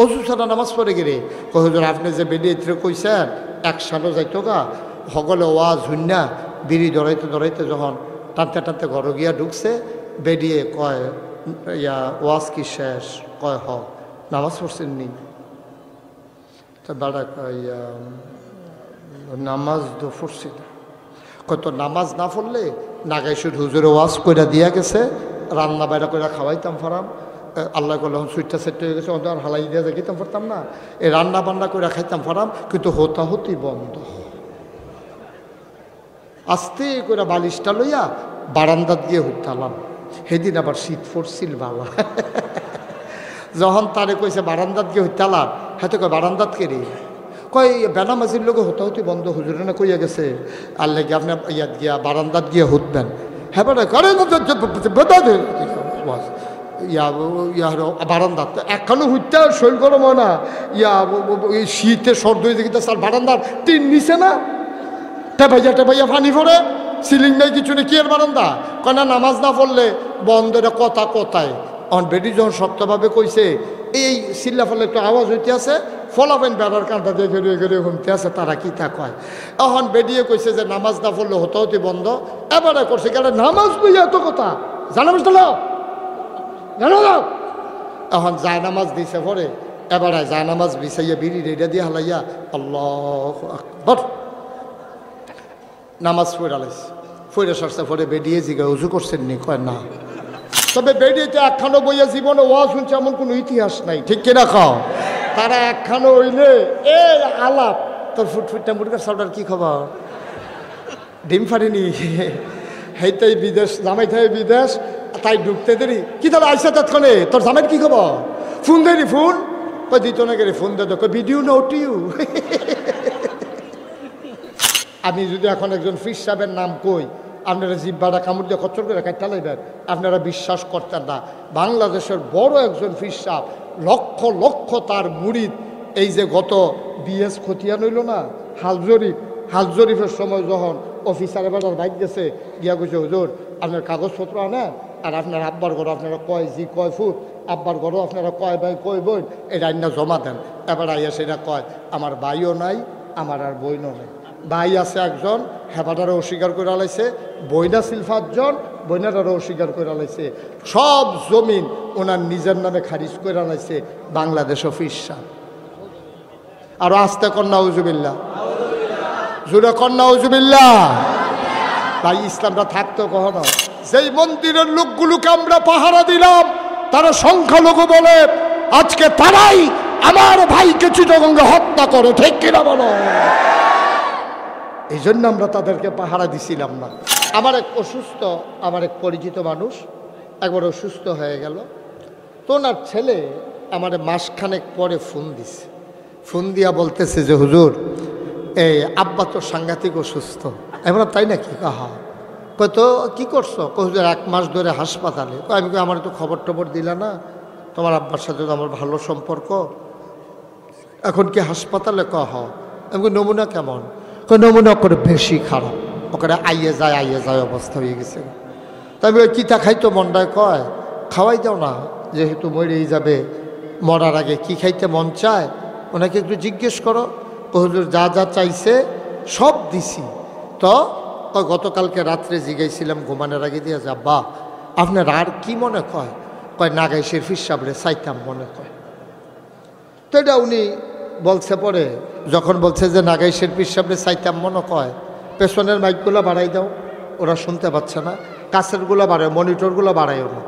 অজু ছাড়া নামাজ পড়ে গেলে কয় হুজুর আপনি যে বেরিয়ে কইছেন একসাথে যাইতো গা সকলে ওয়াজ হুন্না বিড়ি ধরাইতে ধরাইতে যখন টানতে টানতে ঘর গিয়া ঢুকছে বেরিয়ে কয় ইয়া ওয়াজ কি শেষ কয় হ নামাজ পড়ছেন নি তো বেড়া ইয়া নামাজ তো পড়ছি কত নামাজ না পড়লে নাগাইশুর হুজুরে ওয়াজ কইরা দিয়া গেছে রান্না বাইরা কইরা খাওয়াইতাম ফারাম আল্লাহ করলে সুইটটা সেট হয়ে গেছে আর হালাই দিয়ে দেখিতাম পারতাম না এই রান্না বান্না করে খাইতাম ফারাম কিন্তু হতাহতি বন্ধ আস্তে করে বালিশটা লইয়া বারান্দাত গিয়ে হুতালাম সেদিন আবার শীত পড়ছিল বাবা যখন তারে কইছে বারান্দাত গিয়ে হুতালাম হয়তো কয় বারান্দাত কেড়ে কয় বেনামাজির লোকে হতাহতি বন্ধ হুজুরে না কইয়া গেছে আল্লাহ গিয়ে আপনার ইয়াত গিয়া বারান্দাত গিয়ে হুতবেন হ্যাঁ বলে করে বারান্দার একখানো হুইতে শৈল গরম হয় না শীতে সর্দ হয়ে দেখি তার বারান্দার টিন নিছে না টেপাইয়া পানি পড়ে সিলিং নেই কিছু নেই কি এর বারান্দা কয় না নামাজ না পড়লে বন্ধ এটা কথা কোথায় অন বেডি যখন শক্তভাবে কইছে এই সিল্লা ফলে একটু আওয়াজ হইতে আছে ফলাফেন বেড়ার কাঁটা দিয়ে ঘেরিয়ে ঘুমতে আছে তারা কি তা কয় এখন বেডিয়ে কইছে যে নামাজ না পড়লে হতে বন্ধ এবারে করছে কেন নামাজ বই এত কথা জানামাজ তো জানো এখন জায়নামাজ দিছে পরে এবারে জায়নামাজ বিছাইয়া বিড়ি রেডা দিয়ে হালাইয়া আল্লাহু আকবার নামাজ পড়ালাইছে পড়ে সরছে পরে বেডিয়ে জিগা উজু করছেন নি কয় না তবে বেডিয়েতে একখানো বইয়া জীবনে ওয়াজ শুনছে এমন কোনো ইতিহাস নাই ঠিক কিনা খাও তারা একখানো হইলে এ আলাপ তোর ফুটফুটটা মুরগার সাউডার কি খবর ডিম ফাড়িনি হেইটাই বিদেশ জামাই থাকে বিদেশ তাই ঢুকতে দেরি কি তাহলে আইসা তৎক্ষণে তোর জামাইয়ের কি খবর ফোন দেরি ফোন কই দিত না গেলে ফোন দে তো ভিডিও নোট ইউ আমি যদি এখন একজন ফিস সাহেবের নাম কই আপনারা জিব্বাটা কামড় দিয়ে খচ্চর করে কাটতে লাইবেন আপনারা বিশ্বাস করতেন না বাংলাদেশের বড় একজন ফিস সাহেব লক্ষ লক্ষ তার মুরিদ এই যে গত বিএস খতিয়ান হইল না হাল জরিফের সময় যখন অফিসার এবার বাইক গেছে গিয়া কইছে হুজুর আপনার কাগজপত্র আনেন আর আপনার আব্বার ঘর আপনারা কয় জি কয় ফুট আব্বার ঘরও আপনারা কয় ভাই কয় বোন এটা আইনা জমা দেন এবার আইয়া সেটা কয় আমার ভাইও নাই আমার আর বইনও নাই ভাই আছে একজন হেপাটারও অস্বীকার করে আলাইছে বইনা ছিল 5 জন বইনাটারও অস্বীকার করে আলাইছে সব জমিন ওনার নিজের নামে খারিজ করে আলাইছে বাংলাদেশ অফিস আরো আস্তে কন্যা উজুবিল্লাহ জুড়ে কন্যা উজুবিল্লাহ ভাই ইসলামটা থাকতো কখনো যেই মন্দিরের লোকগুলোকে আমরা পাহারা দিলাম তারা সংখ্যালঘু বলে আজকে তারাই আমার ভাইকে চিটাগঙ্গে হত্যা করে ঠিক কিনা বলো এই জন্য আমরা তাদেরকে পাহারা দিছিলাম না আমার এক পরিচিত মানুষ একবার অসুস্থ হয়ে গেল তো ওনার ছেলে আমার মাসখানেক পরে ফোন দিছে ফোন দিয়া বলতেছে যে হুজুর এই আব্বা তো সাংঘাতিক অসুস্থ এবার তাই নাকি কাহা কই তো কী করছো হুজুর 1 মাস ধরে হাসপাতালে আমি আমার তো খবর টবর দিলা না তোমার আব্বার সাথে তো আমার ভালো সম্পর্ক এখন কি হাসপাতালে কহ আমি নমুনা কেমন নমুনা করে বেশি খারাপ ওখানে আইয়ে যায় অবস্থা হয়ে গেছে তাই কিতা খাইতো মনটায় কয় খাওয়াই দাও না যেহেতু মরেই যাবে মরার আগে কি খাইতে মন চায় ওনাকে একটু জিজ্ঞেস করো হুজুর যা যা চাইছে সব দিছি তো গতকালকে রাত্রে জিগাইছিলাম ঘুমানোর আগে দিয়ে যাব্বা আপনার আর কি মনে কয় নাগাই শেরফির সাবরে চাইতাম মনে কয় তো এটা উনি বলছে পরে যখন বলছে যে নাগাই শেরফির সাবরে চাইতাম মনে কয় পেছনের মাইকগুলো বাড়াই দাও ওরা শুনতে পাচ্ছে না কাছেরগুলো বাড়ায় মনিটরগুলো বাড়াইও না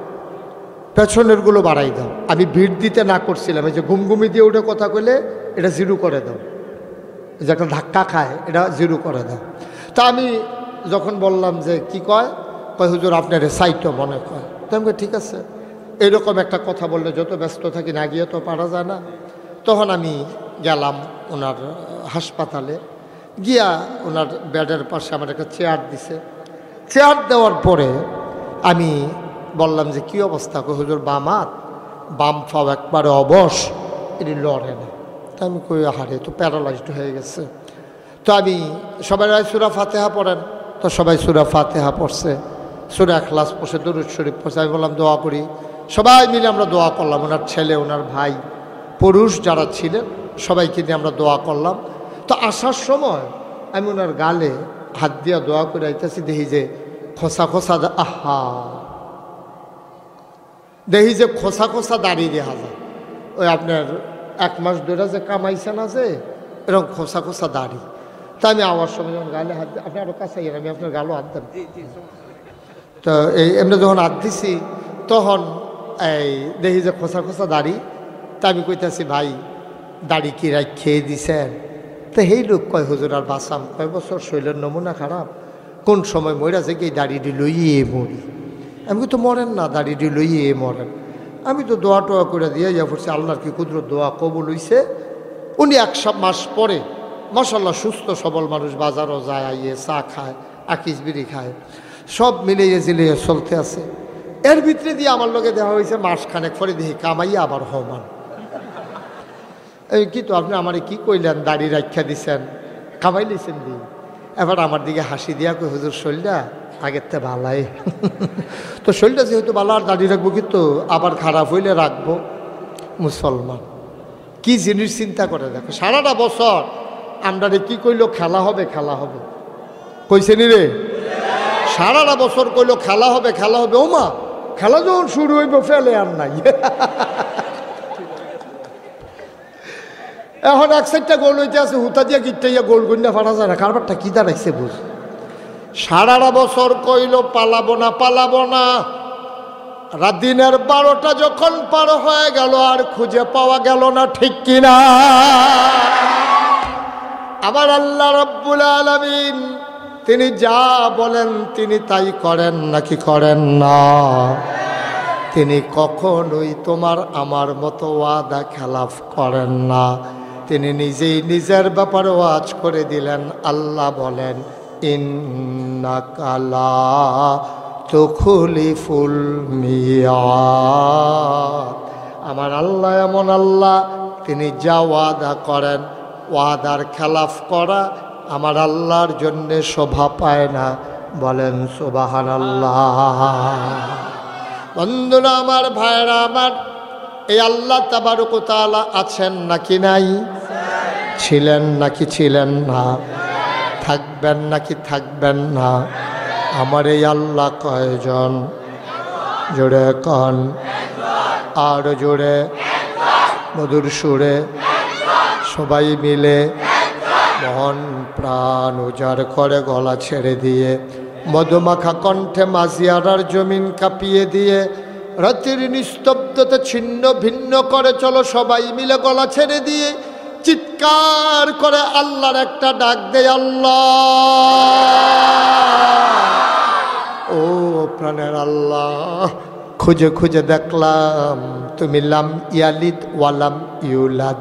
পেছনেরগুলো বাড়াই দাও আমি ভিড় দিতে না করছিলাম এই যে ঘুমঘুমি দিয়ে উঠে কথা কইলে এটা জিরো করে দাও যে একটা ধাক্কা খায় এটা জিরো করে দাও তা আমি যখন বললাম যে কি কয় হুজুর আপনার সাইটও মনে কয় তো আমি ঠিক আছে এরকম একটা কথা বললে যত ব্যস্ত থাকি না গিয়ে তো পারা যায় না তখন আমি গেলাম ওনার হাসপাতালে গিয়া ওনার বেডের পাশে আমার একটা চেয়ার দিছে চেয়ার দেওয়ার পরে আমি বললাম যে কি অবস্থা হুজুর বাম পাও একবারে অবশ এটি লড়ে না তো আমি কই হারে তো প্যারালাইজড হয়ে গেছে তো আমি সবাই সূরা ফাতিহা পড়েন তো সবাই সূরা ফাতিহা পড়ছে সূরা ইখলাস পড়ছে দরুদ শরীফ পড়ছে আমি বললাম দোয়া করি সবাই মিলে আমরা দোয়া করলাম ওনার ছেলে ওনার ভাই পুরুষ যারা ছিলেন সবাইকে নিয়ে আমরা দোয়া করলাম। তো আসার সময় আমি ওনার গালে হাত দিয়া দোয়া করে আইতেছি, দেখি যে খোসা খোসা, আহা, দেখি যে খোসা খোসা দাড়ি দেখা যায়। ওই আপনার 1 মাস ধরে যে কামাইছে না যে এরকম খোসা খোসা দাড়ি। তা আমি আওয়ার সময় যখন গালে হাত দিই, আপনি আরও কাছে আমি আপনার গালও হাত দেন। তো এই এমনি যখন হাত দিছি তখন এই দেখি যে খোসা খোসা দাড়ি। তা আমি কইতাছি, ভাই দাড়ি কি খেয়ে দিছেন? তো সেই লোক কয়, হুজুর আর বাঁচাম কয় বছর, শরীরের নমুনা খারাপ, কোন সময় মরা যে কি দাড়িটি লইয়ে মরি। আমি তো মরেন না, দাড়িটি লইয়ে মরেন। আমি তো দোয়া টোয়া করে দিয়ে যা পড়ছি, আল্লাহর কি কুদরত, দোয়া কবুল হইছে। উনি 1 মাস পরে মাশাআল্লাহ সুস্থ সবল মানুষ, বাজারও যায়, আইয়ে চা খায়, আকিস বিড়ি খায়, সব মিলিয়ে জিলিয়ে চলতে আছে। এর ভিতরে দিয়ে আমার লগে দেওয়া হয়েছে মাসখানেক পরে দেখি কামাইয়া আবার হমান। এই কি তো আপনি আমারে কি কইলেন, দাড়ি রাখা দিছেন, কামাই লিছেন দি। এবার আমার দিকে হাসি দিয়া কই, হুজুর শরীরটা আগের থেকে ভালাই। তো শরীরটা যেহেতু ভালো, আর দাড়ি রাখবো কিন্তু আবার খারাপ হইলে রাখবো। মুসলমান কি জিনিস চিন্তা করে দেখো, সারাটা বছর আমরা কি কইলো, খেলা হবে খেলা হবে, কইছে নি রে? সারাটা বছর কইলো খেলা হবে খেলা হবে, ও মা খেলা যখন শুরু হইব ফেলে আর নাই। এখন 1 সাইডটা গোল হইতে আছে, হুতা দিয়া গিটটাইয়া গোল গন্যা ফাটা যায় না, কারবারটা কি দাঁড়াইছে বুঝ। সারাটা বছর কইলো পালাবো না পালাবো না, রাত দিনের 12টা যখন পার হয়ে গেল আর খুঁজে পাওয়া গেল না, ঠিক কিনা? আবার আল্লাহ রাব্বুল আলামিন তিনি যা বলেন তিনি তাই করেন নাকি করেন না? তিনি কখনোই তোমার আমার মতো ওয়াদা খেলাফ করেন না। তিনি নিজেই নিজের ব্যাপারে ওয়াজ করে দিলেন। আল্লাহ বলেন, ইন্নাকা লা তুখলিফুল মিয়াদ। আমার আল্লাহ এমন আল্লাহ, তিনি যা ওয়াদা করেন, ওয়াদার খেলাফ করা আমার আল্লাহর জন্যে শোভা পায় না। বলেন সুবহানাল্লাহ। বন্ধুরা আমার, ভাইরা আমার, এই আল্লাহ তাবারক ওয়া তাআলা আছেন নাকি নাই? ছিলেন নাকি ছিলেন না? থাকবেন নাকি থাকবেন না? আমার এই আল্লাহ কয়জন? জোরে কন, আর জোরে, মধুর সুরে, সবাই মিলে মন প্রাণ উজাড় করে গলা ছেড়ে দিয়ে, মধুমাখা কণ্ঠে মাঝিয়ারার জমিন কাঁপিয়ে দিয়ে, রাতের নিস্তব্ধতা ছিন্ন ভিন্ন করে চলো সবাই মিলে গলা ছেড়ে দিয়ে চিৎকার করে আল্লাহর একটা ডাক দেয়, আল্লাহ। ও প্রাণের আল্লাহ, খুঁজে খুঁজে দেখলাম তুমি লাম ইয়ালিদ ওয়ালাম ইউলাদ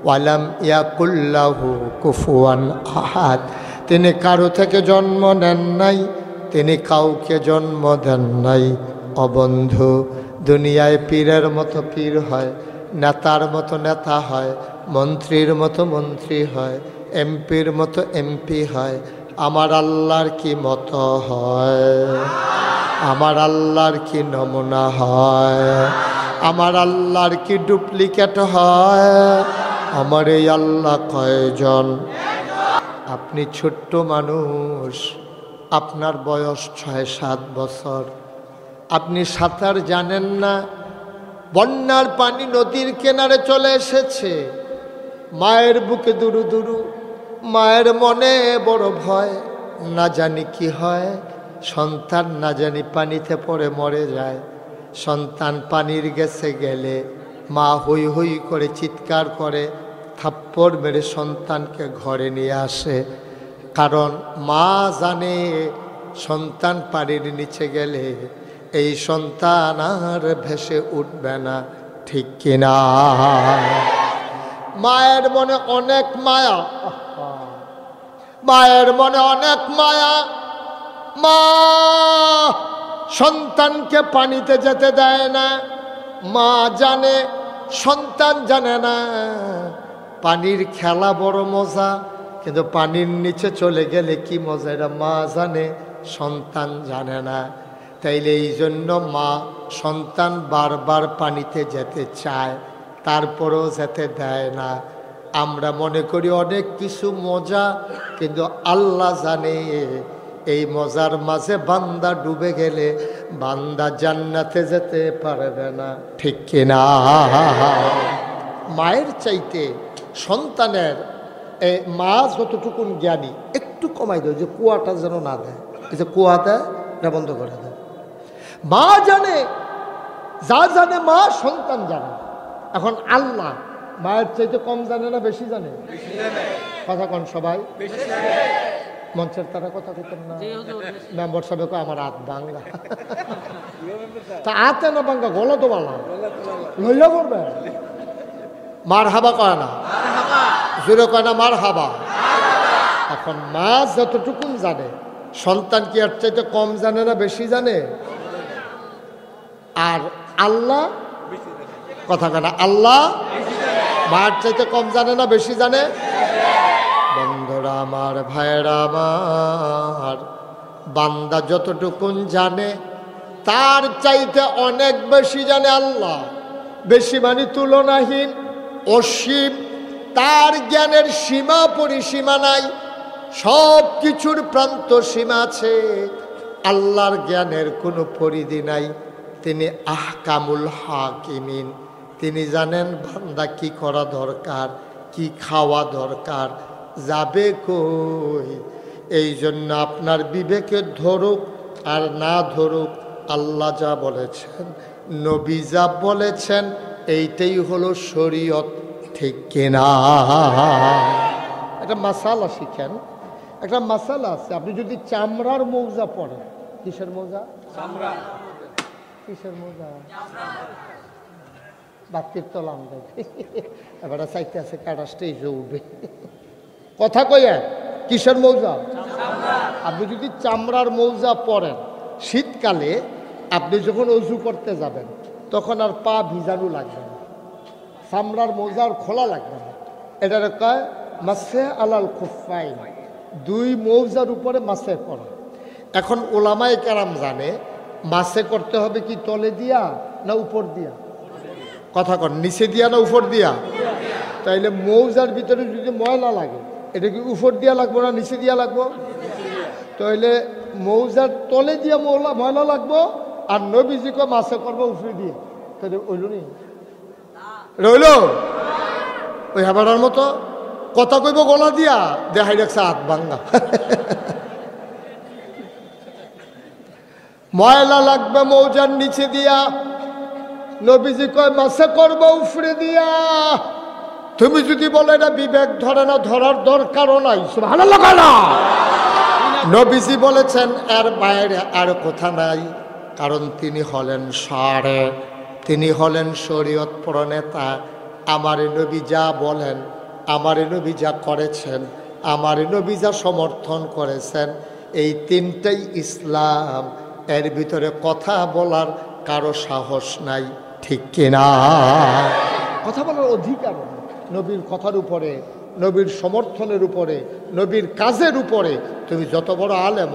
ওয়ালাম ইয়াকুল্লাহু কুফুয়ান আহাদ। তিনি কারো থেকে জন্ম নেন নাই, তিনি কাউকে জন্ম দেন নাই। অবন্ধু, দুনিয়ায় পীরের মতো পীর হয়, নেতার মতো নেতা হয়, মন্ত্রীর মতো মন্ত্রী হয়, এমপির মতো এমপি হয়। আমার আল্লাহর কি মতো হয়? আমার আল্লাহর কি নমুনা হয়? আমার আল্লাহর কি ডুপ্লিকেট হয়? আমার এই আল্লাহ কয়জন? আপনি ছোট্ট মানুষ, আপনার বয়স 6-7 বছর, আপনি সাঁতার জানেন না। বন্যার পানি নদীর কিনারে চলে এসেছে, মায়ের বুকে দুরু দুরু, মায়ের মনে বড় ভয়, না জানি কি হয়। সন্তান না জানি পানিতে পড়ে মরে যায়। সন্তান পানির গেছে গেলে মা হই হই করে চিৎকার করে, থাপ্পড় মেরে সন্তানকে ঘরে নিয়ে আসে। কারণ মা জানে সন্তান পানির নিচে গেলে এই সন্তান আর ভেসে উঠবে না, ঠিক কিনা? মায়ের মনে অনেক মায়া, মায়ের মনে অনেক মায়া। মা সন্তানকে পানিতে যেতে দেয় না। মা জানে, সন্তান জানে না। পানির খেলা বড় মজা, কিন্তু পানির নিচে চলে গেলে কি মজা এটা মা জানে, সন্তান জানে না। তাইলে এই জন্য মা সন্তান বারবার পানিতে যেতে চায়, তারপরেও যেতে দেয় না। আমরা মনে করি অনেক কিছু মজা, কিন্তু আল্লাহ জানে এই মজার মাঝে বান্দা ডুবে গেলে বান্দা জান্নাতে যেতে পারবে না, ঠিক কিনা? মায়ের চাইতে সন্তানের মা যতটুকুন জ্ঞানী, একটু কমাই দেয় যে কুয়াটা যেন না দেয়, এই যে কুয়া দেয় এটা বন্ধ করে দেয়। মা জানে, যা জানে মা সন্তান জানে। এখন আল্লাহ মায়ের চাইতে কম জানে না বেশি জানে? কথা কন সবাই। মঞ্চের তারা কথা কইতেন না, মেম্বার সাহেব আমার হাত ভাঙ্গা। তা হাতে না ভাঙ্গা, গলা তো বালা লইয়া পড়বে। মার হাবা কয় না, জোরে কয় না মার হাবা। এখন মা যতটুকুন জানে সন্তান কি আর চাইতে কম জানে না বেশি জানে? আর আল্লাহ, কথা কয় না, আল্লাহ মার চাইতে কম জানে না বেশি জানে? বন্ধুরা আমার, ভাইরা আমার, বান্দা যতটুকুন জানে তার চাইতে অনেক বেশি জানে আল্লাহ। বেশি মানে তুলনাহীন, অসীম। তার জ্ঞানের সীমা পরিসীমা নাই, সব কিছুর প্রান্ত সীমা আছে। আল্লাহর জ্ঞানের কোনো পরিধি নাই। তিনি আহকামুল হাকিমিন। তিনি জানেন বান্দা কি করা দরকার, কি খাওয়া দরকার, যাবে কই। এই জন্য আপনার বিবেকে ধরুক আর না ধরুক, আল্লাহ যা বলেছেন, নবী যা বলেছেন, এইটাই হলো শরীয়ত, ঠিক কিনা? একটা মাসালা শিখেন, একটা মাসালা আছে। আপনি যদি চামড়ার মৌজা পরেন, কিসের মৌজা? চামড়া। কিসের মৌজা? বাতির তলাম দেবে, এবার চাইতে আছে কাটা স্টেজে উঠবে। কথা কয়ে, কিসের মৌজা? আপনি যদি চামড়ার মৌজা পরেন, শীতকালে আপনি যখন অজু করতে যাবেন তখন আর পা ভিজানো লাগবে না, চামড়ার মৌজা আর খোলা লাগবে না। এটার কয় মাসে আলাল খুফাইন, দুই মৌজার উপরে মাসে করা। এখন ওলামায়ে কেরাম জানে মাসে করতে হবে কি তলে দিয়া না উপর দিয়া? কথা কন, নিচে দিয়া না উপর দিয়া? তাইলে মৌজার ভিতরে যদি ময়লা লাগে, এটা কি উপর দিয়া লাগবো না নিচে দিয়া লাগবো? তাইলে মৌজার তলে দিয়া ময়লা লাগবো, আর নবীজি কো মাসে করবো উপরে দিয়ে। তাহলে ওইল নি রইল ওই হাবাটার মতো কথা কইব গলা দিয়া, দেখাই রাখছে হাত ভাঙ্গা। ময়লা লাগবে মৌজার নিচে দিয়া, নবীজি কয় মাসে করবো উপরে দিয়া। তুমি যদি বলো এটা বিবেক ধরে না, ধরার দরকারও নাই। সুবহানাল্লাহ কয় না? নবীজি বলেছেন এর বাইরে আর কথা নাই, কারণ তিনি হলেন সারে, তিনি হলেন শরীয়ত প্রণেতা। আমার নবী যা বলেন, আমার নবী যা করেছেন, আমার নবী যা সমর্থন করেছেন, এই তিনটাই ইসলাম। এর ভিতরে কথা বলার কারো সাহস নাই, ঠিক কিনা? কথা বলার অধিকার নবীর কথার উপরে, নবীর সমর্থনের উপরে, নবীর কাজের উপরে। তুমি যত বড় আলেম,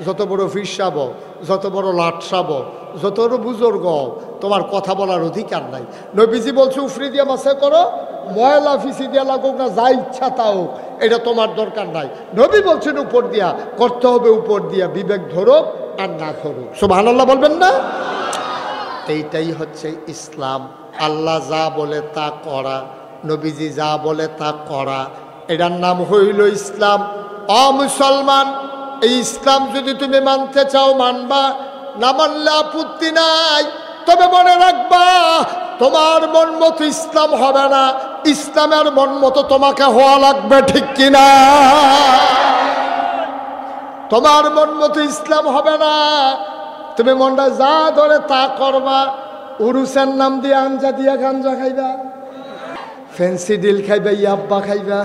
যত বড় ফিরসাব, যত বড় লাটসাব, যত বড় বুজুর্গ, তোমার কথা বলার অধিকার নাই। নবীজি বলছে উফরি দিয়ে মাসে করো, ময়লা ফিসি দিয়া লাগুক না, যা ইচ্ছা তা হোক, এটা তোমার দরকার নাই। নবী বলছেন উপর দিয়া করতে হবে, উপর দিয়া বিবেক ধরুক আর না ধরুক। সুবহানাল্লাহ বলবেন না? এইটাই হচ্ছে ইসলাম। আল্লাহ যা বলে তা করা, নবীজি যা বলে তা করা, এটার নাম হইল ইসলাম। মুসলমান, এই ইসলাম যদি তুমি মানতে চাও মানবা, না মানলে আপত্তি নাই। তবে মনে রাখবা, তোমার মন মতো ইসলাম হবে না, ইসলামের মন মতো তোমাকে হওয়া লাগবে, ঠিক কিনা? তোমার মন মতো ইসলাম হবে না, তুমি মনটা যা ধরে তা করবা। উরুসের নাম দিয়ে আঞ্জা দিয়া গাঞ্জা খাইবা, ফেন্সি ডিল খাইবা, ইয়াব্বা খাইবা।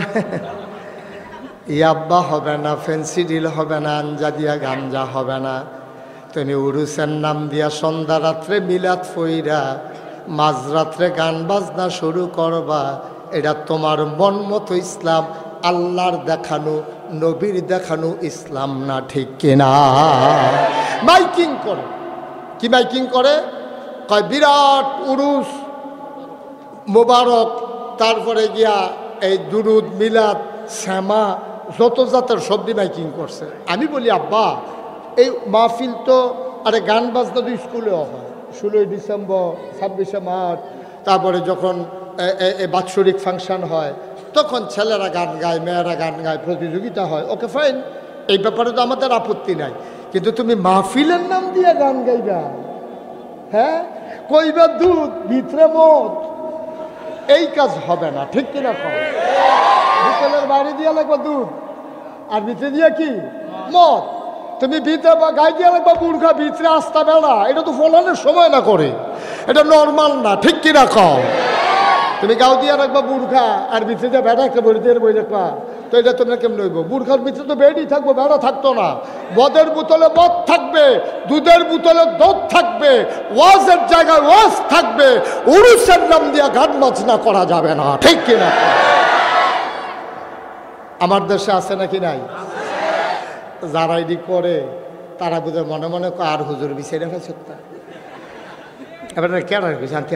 ইয়াব্বা হবে না, ফেন্সি ডিল হবে না, আঞ্জা দিয়া গাঞ্জা হবে না। তুমি উরুসের নাম দিয়া সন্ধ্যা রাত্রে মিলাদ ফইরা মাঝরাত্রে গান বাজনা শুরু করবা। এটা তোমার মন মতো ইসলাম, আল্লাহর দেখানো, নবীর দেখানো ইসলাম না, ঠিক কিনা? মাইকিং করে, কি মাইকিং করে? কয় বিরাট উরুস, মোবারক, তারপরে গিয়া এই দুরুদ, মিলাদ, শ্যামা, যত জাতের সবজি মাইকিং করছে। আমি বলি আব্বা, এই মাহফিল তো আরে গান বাজনা তো স্কুলেও হয়, 16ই ডিসেম্বর, 26শে মার্চ, তারপরে যখন বাৎসরিক ফাংশন হয় তখন ছেলেরা গান গায়, মেয়েরা গান গায়, প্রতিযোগিতা হয়, ওকে ফাইন, এই ব্যাপারে তো আমাদের আপত্তি নাই। কিন্তু তুমি মাহফিলের নাম দিয়ে গান গাইবা, হ্যাঁ, কইবা দুধ ভিতরে মদ, এই কাজ হবে না, ঠিক কিনা কম? বিকেলের বাড়ি দিয়া লাগবে দুধ আর ভিতরে দিয়ে কি মদ, তুমি ভিতরে গাই দিয়া লাগবা বুর্খা, ভিতরে আস্তা বেড়া, এটা তো ফলানোর সময় না করে, এটা নর্মাল না, ঠিক কিনা কম? তুমি গাও দিয়া রাখবা বুর্খা আর ভিতরে দিয়ে বেড়া একটা বই দিয়ে বই রাখবা, তো এটা তোমরা কেমন হইব? বুর্খার ভিতরে তো বেডই থাকবো, বেড়া থাকতো না। মদের বোতলে মদ থাকবে, দুধের বোতলে দুধ থাকবে, ওয়াজের জায়গায় ওয়াজ থাকবে, উরুসের নাম দিয়া গান বাজনা করা যাবে না, ঠিক কিনা? আমার দেশে আছে নাকি নাই? যারা এটি করে তারা বুঝে মনে মনে আর হুজুর বিষয় রেখে সত্তা এবার কেডা শান্তি,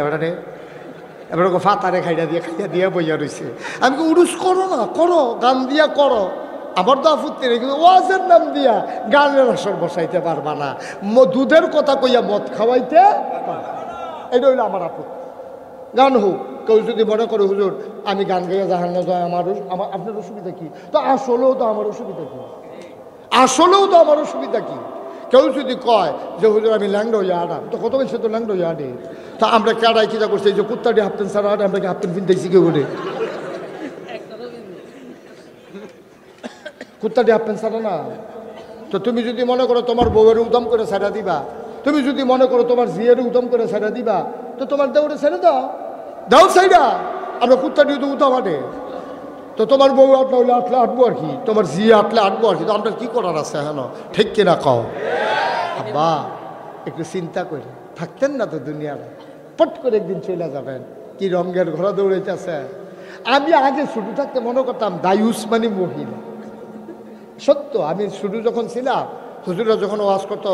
এবার ওকে ফাতারে খাইয়া দিয়ে বইয়া রয়েছে। আমি উরুস করো না, করো, গান দিয়া করো, আমার তো আপত্তি নেই, কিন্তু ওয়াজের নাম দিয়া গানের আসর বসাইতে পারবা না, দুধের কথা কইয়া মদ খাওয়াইতে পারবা না, এটা হইলো আমার আপত্তি। গান হোক, কেউ যদি মনে করে হুজুর আমি গান গাইয়া জাহান্ন যায়, আপনার অসুবিধা কি? তো আসলেও তো আমার অসুবিধা কি? আসলেও তো আমার অসুবিধা কি? কেউ যদি কয় যে হুজুর আমি ল্যাংড়া হইয়া আনাম, তো কত বেশি তো ল্যাংড়া হইয়া আনে, তা আমরা কেডাই কিনা করছি, এই যে কুত্তাটি হাফতেন সারা আনে, আমরা কি হাফতেন ফিনতেছি কেউ করে? কুত্তাটি হাফতেন সারা না। তো তুমি যদি মনে করো তোমার বউয়ের উদম করে ছেড়া দিবা, তুমি যদি মনে করো তোমার জিয়ের উদম করে ছেড়া দিবা, তো তোমার দেউরে ছেড়ে দাও, দাও সাইডা, আমরা কুত্তাটি তো উদাম আনে, তো তোমার বউ আটলে হইলে আটলে আটবো আর কি, তোমার জি আটলে আটবো আর কি, তো আমরা কি করার আছে হেন, ঠিক কিনা কও? আব্বা একটু চিন্তা করে থাকতেন না তো দুনিয়ার, পট করে একদিন চলে যাবেন, কি রঙের ঘোড়া দৌড়াইতেছে। আমি আগে শুরু থাকতে মনে করতাম দায়ুস মানে মহিলা, সত্য, আমি শুরু যখন ছিলাম হুজুরা যখন ওয়াজ করতো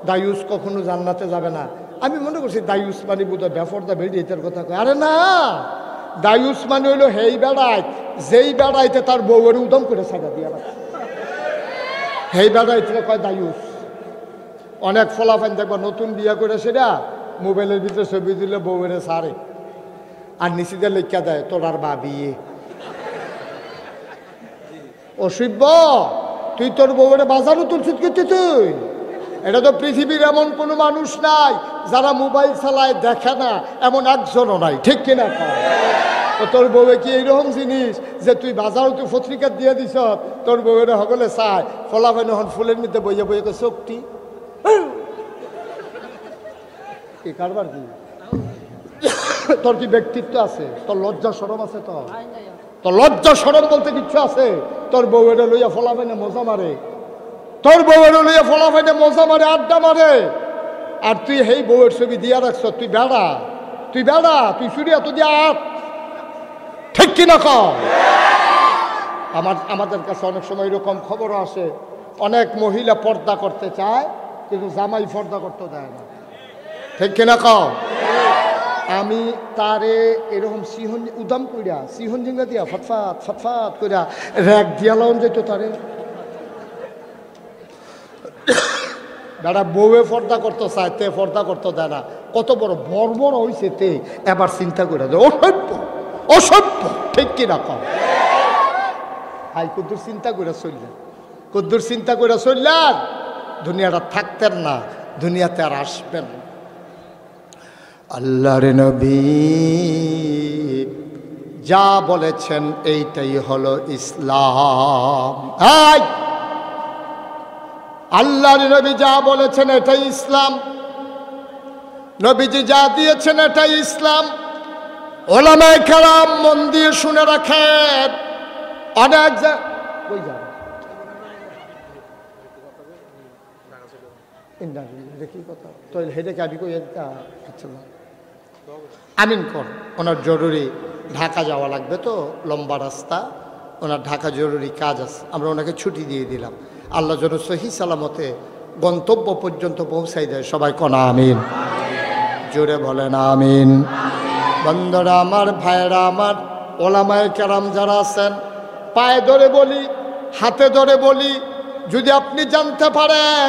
দায়ুস কখনো জান্নাতে যাবে না, আমি মনে করছি দায়ুস মানে বোধহয় ব্যাপারটা বেরিয়ে এটার কথা কয়। আরে না, দায়ুস মানে হইলো হেই বেড়ায়, যেই বেড়াইতে তার বউয়ের উদম করে ছাড়া দিয়ে রাখে, হেই বেড়াইতে কয় দায়ুস। অনেক ফলাফাইন দেখবা নতুন বিয়া করে সেটা মোবাইলের ভিতরে ছবি দিলে বউয়ের সারে আর নিচে লেখা দেয় তোর আর বা বিয়ে। অসভ্য, তুই তোর বউয়ের বাজারও তুলছিস কিন্তু তুই, এটা তো পৃথিবীর এমন কোনো মানুষ নাই যারা মোবাইল চালায় দেখে না, এমন একজনও নাই, ঠিক কিনা? তো তোর বউয়ে কি এইরকম জিনিস যে তুই বাজারও তুই পত্রিকা দিয়ে দিস, তোর বউয়ের হগলে চায় ফলাফাইন হন ফুলের মধ্যে বইয়ে বইয়ে চোখটি কি কারবার কি? তোর কি ব্যক্তিত্ব আছে? তোর লজ্জা শরম আছে? তোর লজ্জা শরম বলতে কিচ্ছু আছে? তোর বউয়ের লইয়া ফলাফাইনে মজা মারে, তোর বউয়ের লইয়া ফলাফাইনে মজা মারে, আড্ডা মারে, আর তুই হেই বউয়ের ছবি দিয়া রাখছ, তুই বেড়া, তুই বেড়া, তুই সুরিয়া তুই দিয়া আট, ঠিক কিনা কও? আমাদের কাছে অনেক সময় এরকম খবরও আসে, অনেক মহিলা পর্দা করতে চায় কিন্তু জামাই পর্দা করতে দেয় না, ঠিক কিনা কও? আমি তারে এরকম সিহন উদাম কইরা সিহন জিঙ্গা দিয়া ফটফাট ফটফাট কইরা র্যাক দিয়া লাউন যেত তারে, বেড়া বউয়ে পর্দা করতে চায়, তে পর্দা করতে দেয় না, কত বড় বর্বর হয়েছে তে, এবার চিন্তা করে যে অসভ্য, অসভ্য, ঠিক কিনা কম? হাই কদ্দুর চিন্তা করে চললেন, কদ্দুর চিন্তা করে চললেন, দুনিয়াটা থাকতেন না, দুনিয়াতে আর আসবেন। আল্লাহর নবী যা বলেছেন এইটাই হলো ইসলাম। আল্লাহর নবী যা বলেছেন এটাই ইসলাম, নবীজি যা দিয়েছেন এটাই ইসলাম। ওলামায়ে কেরাম মন দিয়ে শুনে রাখেন, অনেক কই যান দেখি কথা তো হেডেকে আমি কই আচ্ছা আমিন কর, ওনার জরুরি ঢাকা যাওয়া লাগবে, তো লম্বা রাস্তা, ওনার ঢাকা জরুরি কাজ আছে, আমরা ওনাকে ছুটি দিয়ে দিলাম। আল্লাহ যেন সহি সালামতে গন্তব্য পর্যন্ত পৌঁছাই দেয়, সবাই কনা আমিন, জোরে বলেন আমিন। বন্ধুরা আমার, ভাইয়েরা আমার, ওলামায়ে কেরাম যারা আছেন, পায়ে ধরে বলি, হাতে ধরে বলি, যদি আপনি জানতে পারেন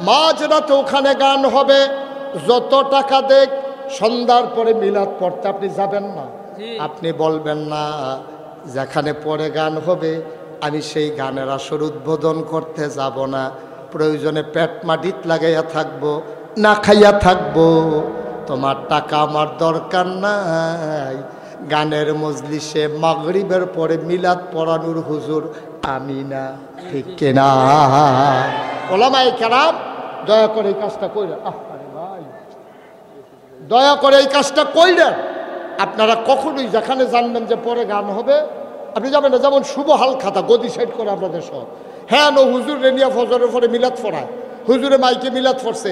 মাঝরাতে ওখানে গান হবে, যত টাকা দেখ সন্ধ্যার পরে মিলাদ পড়তে আপনি যাবেন না? আপনি বলবেন না যেখানে পরে গান হবে আমি সেই গানের আসর উদ্বোধন করতে যাব না, প্রয়োজনে পেট মাটিত লাগাইয়া থাকবো, না খাইয়া থাকবো, তোমার টাকা আমার দরকার নাই। গানের মজলিসে মাগরিবের পরে মিলাদ পড়ানোর হুজুর আমি না, ঠিক কিনা? ওলামায়ে কেরাম দয়া করে এই কাজটা কইরা, আরে ভাই দয়া করে এই কাজটা কইলেন। আপনারা কখনোই যেখানে জানবেন যে পরে গান হবে আপনি যাবেন না। যেমন শুভ হালখাতা গদি সাইড করে আপনাদের সব, হ্যাঁ নো হুজুর রেনিয়া ফজরের পরে মিলাদ পড়ায়, হুজুরে মাইকে মিলাদ পড়ছে,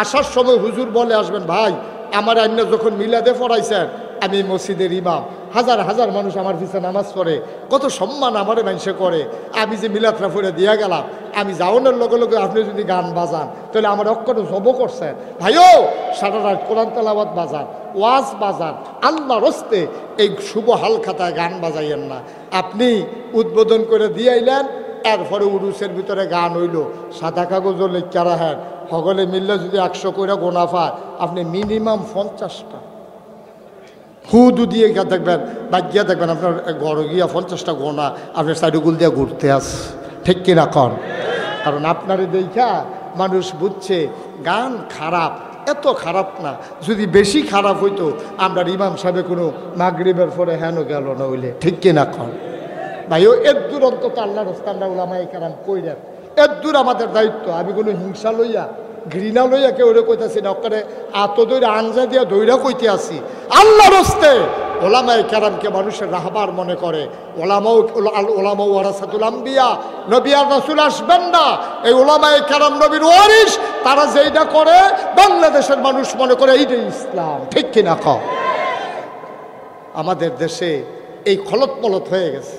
আসার সময় হুজুর বলে আসবেন, ভাই আমার আইন যখন মিলাদে পড়াইছেন আমি মসজিদের ইমাম, হাজার হাজার মানুষ আমার পিছনে নামাজ পড়ে, কত সম্মান আমারে মানুষে করে, আমি যে মিলাদরা পড়ে দিয়া গেলাম, আমি যাওয়ানোর লগে লগে আপনি যদি গান বাজান তাহলে আমার অক্ষর জব করছেন। ভাইও সারা রাত কোরআন তেলাওয়াত বাজান, ওয়াজ বাজান, আল্লাহ রস্তে এই শুভ হালখাতায় গান বাজাইয়েন না। আপনি উদ্বোধন করে দিয়াইলেন, এরপরে উরুসের ভিতরে গান হইল, সাদা কাগজও লেখা রাখেন, সকলে মিললে যদি 100 করে গোনা পায় আপনি মিনিমাম 50টা হুদু দিয়ে গিয়া দেখবেন, বাগিয়া দেখবেন আপনার ঘরে গিয়া 50টা গোনা আপনার সাইডগুল দিয়ে ঘুরতে আস, ঠিক কিনা কন? কারণ আপনারে দেখা মানুষ বুঝছে গান খারাপ, এত খারাপ না, যদি বেশি খারাপ হইতো আমরা ইমাম সাহেবে কোনো মাগরিবের পরে হেন গেল না হইলে, ঠিক কিনা কন? ভাইও এর দূর অন্তত আল্লাহ রাস্তানরা ওলামায়ে কেরাম কইরেন, এর দূর আমাদের দায়িত্ব। আমি কোনো হিংসা লইয়া ঘৃণা লইয়া কেউ ওরে কইতেছি না, ওখানে আত দৈরা আঞ্জা দিয়া দৈরা কইতে আসি, আল্লাহ রস্তে ওলামায়ে কেরামকে মানুষের রাহবার মনে করে। ওলামাও ওয়ারাসাতুল আম্বিয়া, নবী আর রাসূল আসবেন না, এই ওলামায়ে কেরাম নবীর ওয়ারিস, তারা যেইটা করে বাংলাদেশের মানুষ মনে করে এইটাই ইসলাম, ঠিক কিনা কও? আমাদের দেশে এই খলত পলত হয়ে গেছে।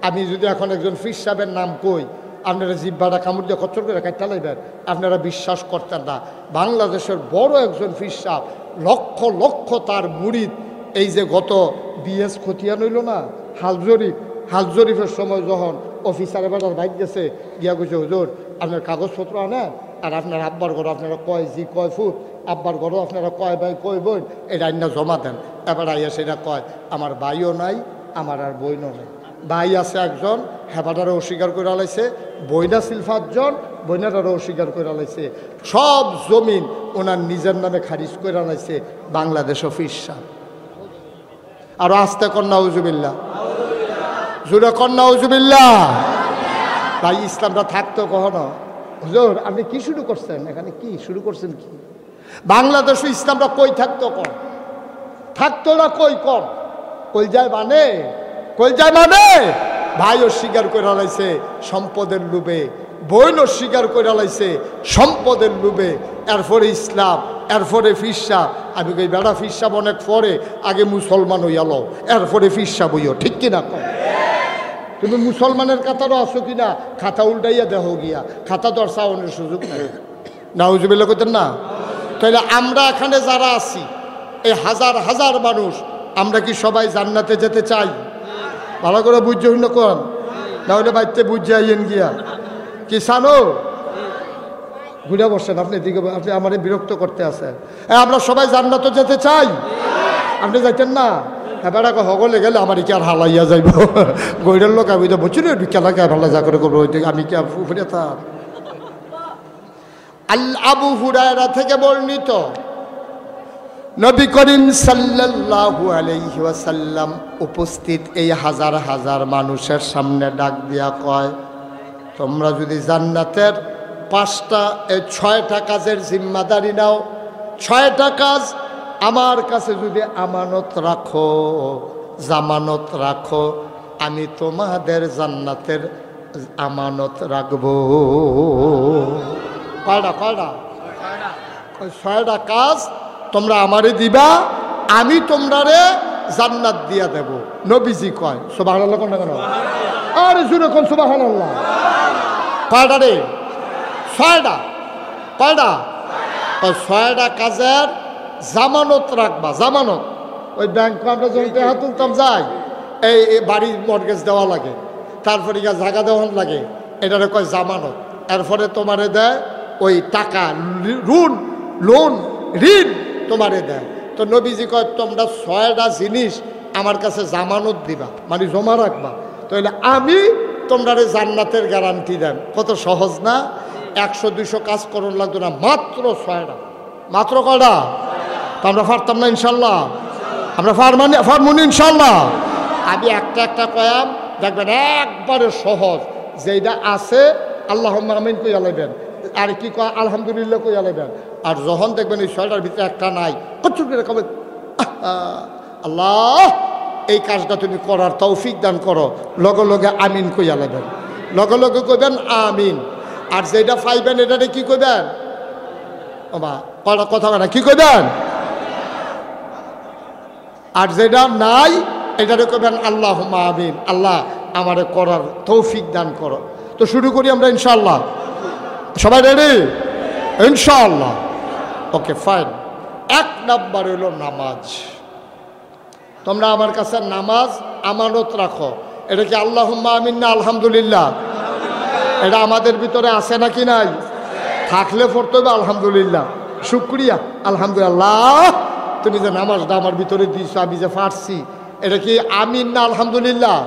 আমি যদি এখন একজন পীর সাহেবের নাম কই, আপনারা জিব্বাটা কামড় দিয়ে খচ্চর করে কাটতে লাইবেন, আপনারা বিশ্বাস করতেন না। বাংলাদেশের বড় একজন পীর সাহেব, লক্ষ লক্ষ তার মুরিদ, এই যে গত বিএস খতিয়ান হইল না হাল জরিফের সময় যখন অফিসারে বেটার বাইক গেছে, গিয়া কইছে হুজুর আপনার কাগজপত্র আনেন, আর আপনার আব্বার ঘর আপনারা কয় জি কয় ফুট, আব্বার ঘরও আপনারা কয় ভাই কয় বোন, এই রান্না জমা দেন। এবার আইয়া সেটা কয় আমার ভাইও নাই, আমার আর বইনও নাই। ভাই আছে একজন, হেবাটারও অস্বীকার করে আলাইছে, বইনা ছিল 5 জন, বইনাটারও অস্বীকার করে আলাইছে, সব জমিন ওনার নিজের নামে খারিজ করে আলাইছে বাংলাদেশ অফিসা। আর আস্তে কন্যা উজুবিল্লাহ, জুড়ে কন্যা উজুবিল্লাহ। ভাই ইসলামটা থাকতো কখনো? হুজুর আপনি কি শুরু করছেন এখানে, কি শুরু করছেন? কি বাংলাদেশে ইসলামটা কই থাকতো? কম থাকতো না, কই কম কই যায় মানে, কই যায় মানে ভাই অস্বীকার করে আলাইছে সম্পদের লোভে, বোন অস্বীকার করে আলাইছে সম্পদের লোভে, এরপরে ইসলাম, এরপরে ফিরসা। আমি কই বেড়া ফিরসা অনেক পরে, আগে মুসলমান হইয়ালো, এরপরে ফিরসা বইও, ঠিক কিনা কম? তুমি মুসলমানের কাতারও আছো কিনা, খাতা উল্টাইয়া দেহ গিয়া, খাতা তো আর চাওয়ানোর সুযোগ নাই। নাউজুবিল্লাহ কইতেন না? তাইলে আমরা এখানে যারা আছি, এই হাজার হাজার মানুষ, আমরা কি সবাই জান্নাতে যেতে চাই? ভালো করে বুঝতে হইল কোন, না হলে বাড়িতে বুঝে আইয়েন গিয়া। কি সানো ঘুরে বসছেন আপনি, দিকে আপনি আমার বিরক্ত করতে আছেন। আমরা সবাই জান্নাতে যেতে চাই, আপনি যাইতেন না? এবার হগলে গেলে আমার কি আর হালাইয়া যাইব, গৈরের লোক আমি তো বুঝছি না, বিকেলাকে ভালো যা করে করবো, আমি কি উপরে থাক। আবু হুরায়রা থেকে বর্ণিত, নবী করিম সাল্লাল্লাহু আলাইহি ওয়াসাল্লাম উপস্থিত এই হাজার হাজার মানুষের সামনে ডাক দিয়া কয়, তোমরা যদি জান্নাতের 6টা কাজের জিম্মাদারি নাও, 6টা কাজ আমার কাছে যদি আমানত রাখো, জামানত রাখো, আমি তোমাদের জান্নাতের আমানত রাখবো। কয়টা? 6টা কাজ তোমরা আমারে দিবা, আমি তোমরারে জান্নাত দিয়া দেব। নবীজি কয় সুবহানাল্লাহ, কোন কেন আরে জুরে কোন সুবহানাল্লাহ। কয়টা রে? 6টা। কয়টা? 6টা কাজের জামানত রাখবা। জামানত ওই ব্যাংকে আমরা যখন টাকা তুলতাম যাই, এই বাড়ির মর্গেজ দেওয়া লাগে, তারপরে জায়গা দেওয়া লাগে, এটারে কয় জামানত। এরপরে তোমারে দেয় ওই টাকা, লোন ঋণ তোমারে দেয়। তো নবীজি কয় তোমরা 6টা জিনিস আমার কাছে জামানত দিবা, মানে জমা রাখবা, তাহলে আমি তোমরা জান্নাতের গ্যারান্টি দেন। কত সহজ না? 100-200 কাজ করুন লাগতো না, মাত্র 6টা। মাত্র কয়টা? তো আমরা পারতাম না ইনশাল্লাহ? আমরা ফারমুন ইনশাল্লাহ। আমি একটা কয়াম দেখবেন একবারে সহজ, যেটা আছে আল্লাহুম্মা আমিন কইয়া লাইবেন, আর কি কয় আলহামদুলিল্লাহ কইয়া লাইবেন। আর যখন দেখবেন এই 6টার ভিতরে একটা নাই, কত করে কবে আল্লাহ এই কাজটা তুমি করার তৌফিক দান করো, লগে লগে আমিন কইয়া লাইবেন, লগে লগে কইবেন আমিন। আর যেটা পাইবেন এটারে কি কইবেন? ওমা কথা না, কি কইবেন? আর যেটা নাই এটারে কইবেন আল্লাহুম্মা আমিন, আল্লাহ আমারে করার তৌফিক দান করো। তো শুরু করি আমরা ইনশাআল্লাহ। সবাই রেডি? ইনশাআল্লাহ। Okay fine. 1 নাম্বার হলো নামাজ। তোমরা আমার কাছে নামাজ আমানত রাখো। এটা কি আল্লাহুম্মা আমিন না আলহামদুলিল্লাহ? এটা আমাদের ভিতরে আছে নাকি নাই? থাকলে পড়তে হবে আলহামদুলিল্লাহ, শুকরিয়া আলহামদুলিল্লাহ। তুমি যে নামাজটা আমার ভিতরে দিয়েছো, আমি যে পারছি, এটা কি আমিন না আলহামদুলিল্লাহ?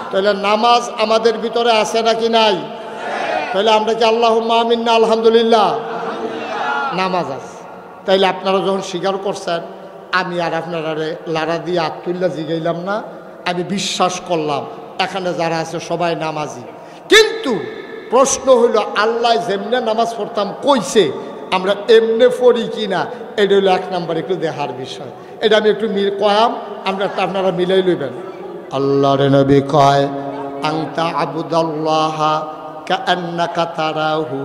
তাহলে নামাজ আমাদের ভিতরে আছে নাকি নাই? তাহলে আমরা কি আল্লাহুম্মা আমিন না আলহামদুলিল্লাহ? নামাজ আছে। তাইলে আপনারা যখন স্বীকার করছেন, আমি আর আপনারা লাড়া দিয়ে আত্মুল্লাহ জিগাইলাম না, আমি বিশ্বাস করলাম এখানে যারা আছে সবাই নামাজি। কিন্তু প্রশ্ন হইল, আল্লাহ যেমনে নামাজ পড়তাম কইছে, আমরা এমনে পড়ি কি না, এটা হলো 1 নাম্বার একটু দেখার বিষয়। এটা আমি একটু কয়াম, আপনারা মিলাই লইবেন। আল্লাহর নবী কয়, আনতা আবুদাল্লাহ কাআন্নাকা তারাহু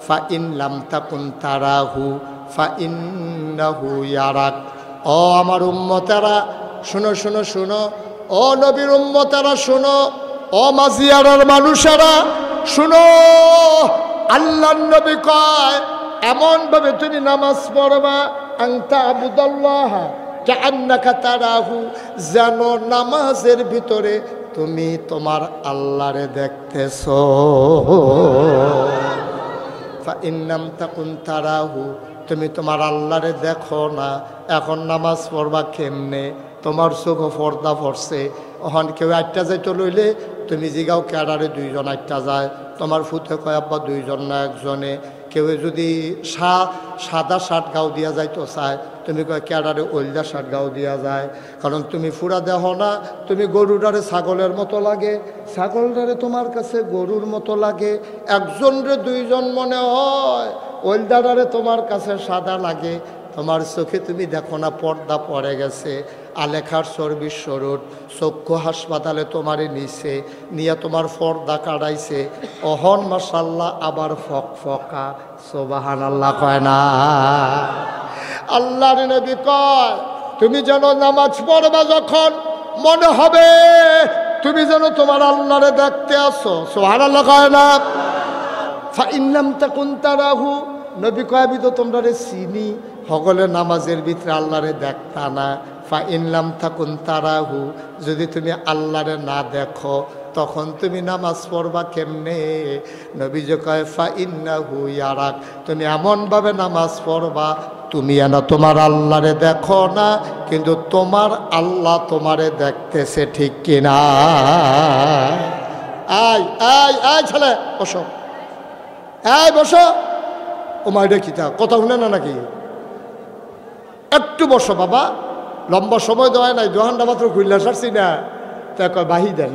ফাইন লাম তাকুন তারাহু ফাইন্নাহু ইয়ারাক। ও আমার উম্মতেরা শুনো শুনো শুনো, ও নবীর উম্মতেরা শুনো, ও মাজিয়ারার মানুষেরা শুনো। আল্লাহর নবী কয় এমনভাবে তুমি নামাজ পড়বা, আনতা আবুদাল্লাহ কাআন্নাকা তারাহু, যেন নামাজের ভিতরে তুমি তোমার আল্লাহরে দেখতেছো। ফাইন লাম তাকুন তারাহু, তুমি তোমার আল্লাহরে দেখো না। এখন নামাজ পড়বা কেমনে? তোমার চোখ পর্দা পড়ছে, ওখান কেউ 8টা যাইতে লইলে তুমি জিগাও ক্যাডারে 2 জন 8টা যায়, তোমার ফুতে কয় আব্বা 2 জন না 1 জনে। কেউ যদি সাদা শার্ট গাও দিয়া যাইতো চায়, তুমি কয় ক্যাডারে ওলদা শার্ট গাও দিয়া যায়। কারণ তুমি ফুরা দেহ না, তুমি গরুটারে ছাগলের মতো লাগে, ছাগলটারে তোমার কাছে গরুর মতো লাগে। 1 জনরে 2 জন মনে হয়, ওলদাটারে তোমার কাছে সাদা লাগে। তোমার চোখে তুমি দেখো না পর্দা পড়ে গেছে, আলেখার চর্বির সরুট, চক্ষু হাসপাতালে তোমারে নিছে, নিয়ে তোমার পর্দা কাটাইছে। অহন মাশাল্লাহ আবার ফকফকা, সুবহানাল্লাহ কয় না? আল্লাহর নবী কয় তুমি যেন নামাজ পড়বা যখন, মনে হবে তুমি যেন তোমার আল্লাহরে দেখতে আসো, সুবহানাল্লাহ কয় না? ফাইন লাম তাকুন তারাহু, নবী কয় আমি তো তোমরা চিনি, সকলে নামাজের ভিতরে আল্লাহরে দেখতা না। ফাইন লাম তাকুন তারাহু, যদি তুমি আল্লাহরে না দেখো তখন তুমি নামাজ পড়বা কেমনে? নবী যে কয় ফাইন্নাহু ইয়ারাক, তুমি এমনভাবে নামাজ পড়বা তুমি না তোমার আল্লাহরে দেখো না, কিন্তু তোমার আল্লাহ তোমারে দেখতেছে, ঠিক কিনা? আয় আয় আয় ছেলে বসো, এই বসো। ও মা এটা কি তা কথা শুনে না নাকি? একটু বসো বাবা, লম্বা সময় দেওয়া নাই, 2 ঘন্টা মাত্র খুললে সারছি না। তা কয় বাহি দেন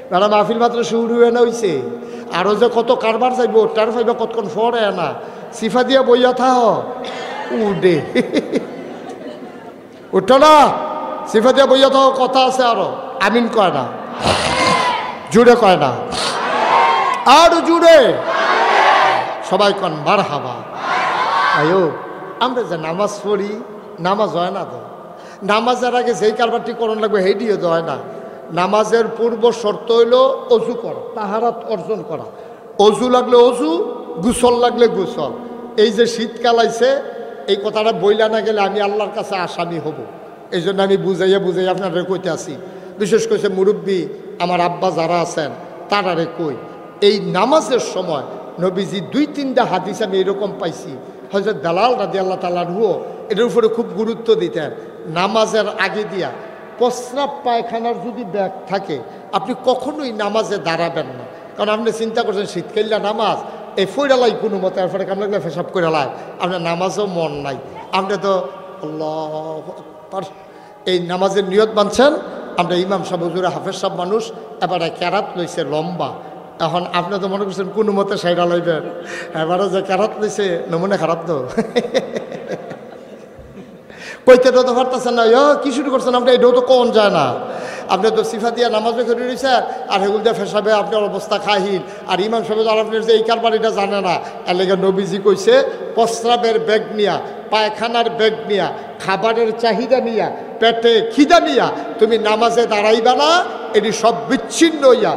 না, মাহফিল মাত্র শুরু হয়ে না হইছে, আরও যে কত কারবার চাইব তার পাইবা কতক্ষণ ফরে না, সিফা দিয়া বইয়া থাহ উডে উঠো না, সিফা দিয়া বইয়া থাহ, কথা আছে আরো। আমিন কয় না, জুড়ে কয় না, আর জুড়ে সবাই কন মারহাবা। আয়ো আমরা যে নামাজ পড়ি, নামাজ হয় না তো। নামাজের আগে যেই কারবারটি করণ লাগবে সেইটিও তো হয় না। নামাজের পূর্ব শর্ত হইল অজু করা, তাহারাত অর্জন করা। অজু লাগলে অজু, গোসল লাগলে গোসল। এই যে শীতকাল আইছে, এই কথাটা বইলা না গেলে আমি আল্লাহর কাছে আসামি হব। এই জন্য আমি বুঝাইয়া আপনাদের কইতে আসি। বিশেষ করে মুরব্বী আমার আব্বা যারা আছেন তারারে কই, এই নামাজের সময় নবীজি 2-3টা হাদিস আমি এরকম পাইছি। হযরত বেলাল রাদিয়াল্লাহু তাআলা আনহু এটার উপরে খুব গুরুত্ব দিতেন। নামাজের আগে দিয়া প্রস্রাব পায়খানার যদি ব্যাগ থাকে আপনি কখনোই নামাজে দাঁড়াবেন না। কারণ আপনি চিন্তা করছেন শীতকালীন নামাজ এই ফইরালাই কোনো মতে এরপরে কামড়ে পেশাব করে লাই, আপনার নামাজও মন নাই। আপনি তো আল্লাহু আকবার এই নামাজের নিয়ত বানছেন। আমরা ইমাম সাহেব হুজুরে হাফেজ সাহেব মানুষ, এবারে ক্যারাত লইছে লম্বা। এখন আপনি তো মনে করছেন কোনো মতে সাইডা লাইবেন, এবারে যে ক্যারাত লইছে নমুনা খারাপ তো কইতে তো পারতেছেন না, কি শুরু করছেন আপনি, এটাও তো কোন যায় না। আপনি তো সিফা দিয়া নামাজও করে রয়েছেন আর হেগুল দিয়ে ফেসাবে আপনার অবস্থা খাহিল। আর ইমাম সাহেব আপনার যে এই কারবারিটা জানে না, এর লেগে নবীজি কইছে প্রস্রাবের ব্যাগ নিয়া, পায়খানার ব্যাগ নিয়া, খাবারের চাহিদা নিয়া, পেটে খিদা নিয়া তুমি নামাজে দাঁড়াইবা না। এটি সব বিচ্ছিন্ন হইয়া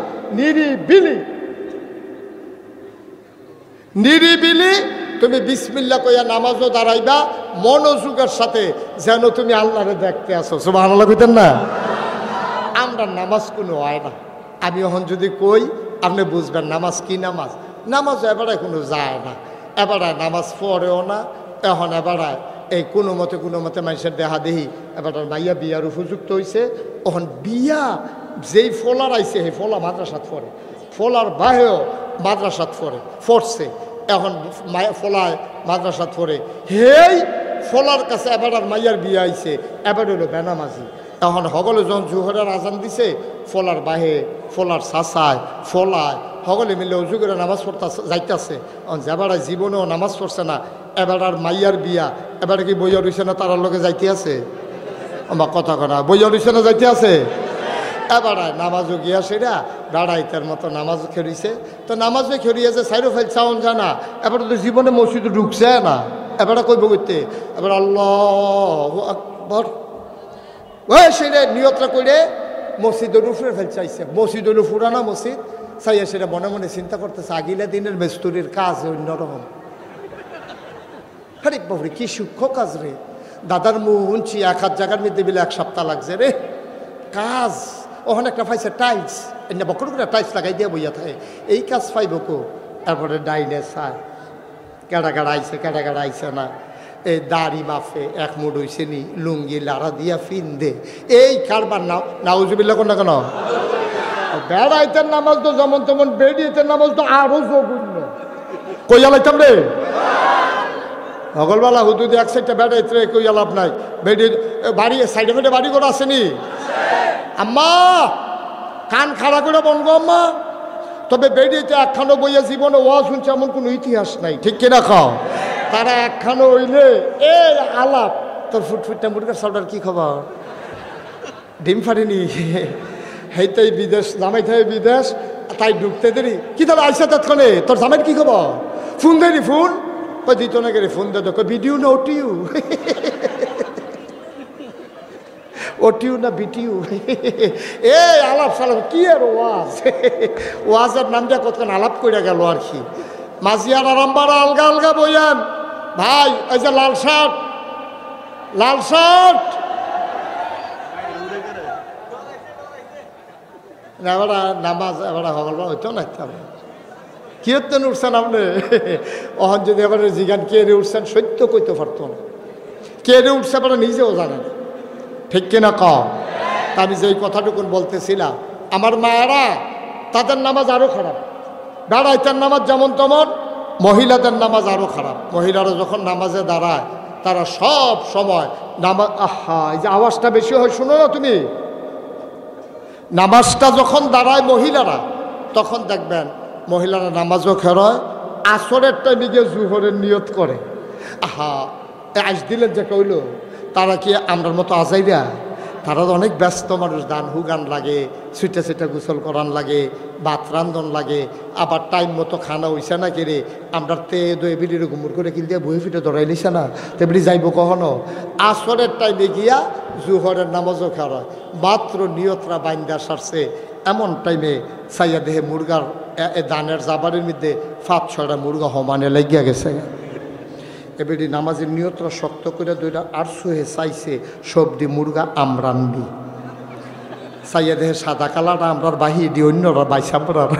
নিরিবিলি তুমি বিসমিল্লাহ কইয়া নামাজও দাঁড়াইবা মনোযোগের সাথে, যেন তুমি আল্লাহরে দেখতে আসো। সুবহানাল্লাহ কইতেন না? আমরা নামাজ কোনো হয় না। আমি এখন যদি কই আপনি বুঝবেন নামাজ কি নামাজ। নামাজ এবারে কোনো যায় না, এবারে নামাজ পড়েও না। এখন এবারে এই কোনো মতে মানুষের দেহা দেহি এবার মাইয়া বিয়ার উপযুক্ত হয়েছে। এখন বিয়া যেই ফলার আইছে সেই ফলা মাদ্রাসাত পড়ে, ফলার বাহেও মাদ্রাসাত পড়ছে। এখন ফলায় মাদ্রাসাত পড়ে, হেই ফলার কাছে এবার আর মাইয়ার বিয়া আইছে, এবার হলো বেনামাজি। এখন সকলে যখন জোহরের আজান দিছে ফলার বাহে, ফলার চাচায়, ফলায় সকলে মিলে উজু করে নামাজ পড়তে যাইতেছে। যাবারা জীবনেও নামাজ পড়ছে না, এবার আর মাইয়ার বিয়া, এবারে কি বইয়া রইছে না তারার লোকে যাইতে আছে? আমার কথা কনা বইয়া রইছে না যাইতে আছে? এবারে নামাজও গিয়া সেরা দাঁড়াইতার মতো নামাজ খেরিছে। তো নামাজে খেরিয়েছে সাইডো ফাইল চাউন জানা, এবারে তো জীবনে মসজিদে ঢুকছে না। এবারে কইব করতে এবার আল্লাহু আকবার ওই সেটা নিয়তটা করে মসজিদের উপরে ফেল চাইছে। মসজিদের পুরানা মসজিদ চাইয়া সেটা মনে মনে চিন্তা করতেছে আগিলা দিনের মেস্তুরির কাজ অন্যরকম। আরে বাবরে কি সূক্ষ্ম কাজ রে, দাদার মুখ শুনছি 1 জায়গার মধ্যে বিলে 1 সপ্তাহ লাগছে রে কাজ। ওখানে একটা পাইছে টাইলস, এনে বকর করে টাইলস লাগাই দিয়ে বইয়া থাকে, এই কাজ পাইব কো। তারপরে ডাইনে চায় কেডা আইছে না, এই দাড়ি মাফে 1 মুঠ হইছে নি, লুঙ্গি লাড়া দিয়া ফিন দে, এই কারবার নাউজুবিল্লাহ কোন না কেন। বেড়াইতেন নামাজ তো যেমন তেমন, বেড়িয়েতেন নামাজ তো আরো জঘন্য। কইয়া লাইতাম রে সকলবেলা হুদুদি 1 সাইডটা বেড়াইতে কইয়া লাভ নাই। বেড়ি বাড়ি সাইডে ফেটে বাড়ি করে আসেনি আম্মা, কান খাড়া করে বনবো আম্মা। তবে বেড়িয়েতে 1খানো বইয়া জীবনে ওয়াজ শুনছে এমন কোনো ইতিহাস নাই, ঠিক কিনা খাও। তারা 1খানো হইলে এই আলাপ, তোর ফুটফুটটা মুরগার সাউডার কি খবর, ডিম ফাড়িনি, হেইতেই বিদেশ জামাই থাকে বিদেশ, তাই ঢুকতে দেরি কি তাহলে আইসা তৎক্ষণে তোর জামাইয়ের কি খবর, ফোন দেরি ফোন কই দিত না গেলে ফোন দে তো ভিডিও না ওটিউ, ওটিউ না বিটিউ, এ আলাপ সালাপ কি আর ওয়াজের নাম দিয়ে কতক্ষণ আলাপ করে গেল আর কি। মাঝিয়ার আরামবাড়া আলগা আলগা বইয়ান ভাই, ওই যে লাল শার্ট এবার নামাজ এবার হগলবার হইতো না কি হতেন উঠছেন আপনি। অহন যদি এবারে জিগান কে রে উঠছেন সত্য কইতে পারতো না, কে রে উঠছে আপনারা নিজেও জানেন, ঠিক কিনা কম। আমি যেই কথাটুকুন বলতেছিলাম, আমার মায়েরা তাদের নামাজ আরও খারাপ। বেড়াইতের নামাজ যেমন তেমন, মহিলাদের নামাজ আরও খারাপ। মহিলারা যখন নামাজে দাঁড়ায় তারা সব সময় নামাজ, আহা এই যে আওয়াজটা বেশি হয় শুনো না তুমি, নামাজটা যখন দাঁড়ায় মহিলারা তখন দেখবেন মহিলারা নামাজও খেরয়, আসরের টাইমে গিয়ে জুহরের নিয়ত করে। আহা আজ দিলেন যে কইল, তারা কি আমরার মতো আজাইরা? তারা তো অনেক ব্যস্ত মানুষ, দান হুগান লাগে, ছুটে গোসল করান লাগে, ভাত রান্ধন লাগে, আবার টাইম মতো খানা হইছে না কেড়ে আমরা তে দই বিড়ির ঘুমুর করে কিনতে বই ফিটে ধরাই লিছে না, তেমনি যাইব কখনো। আসরের টাইমে গিয়া জুহরের নামাজও খাওয়া মাত্র নিয়তরা বাইন্দা সারছে, এমন টাইমে চাইয়া দেহে মুরগার দানের জাবারের মধ্যে 5-6টা মুরগা সমানে লাগিয়া গেছে। এবারে নামাজের নিয়তরা শক্ত করে দুইটা আটশো হে চাইছে সবজি মুরগা আমরান্ডি চাইয়া দেহে সাদা কালারটা আমরার বাহি দিয়ে অন্যরা বাইসামরার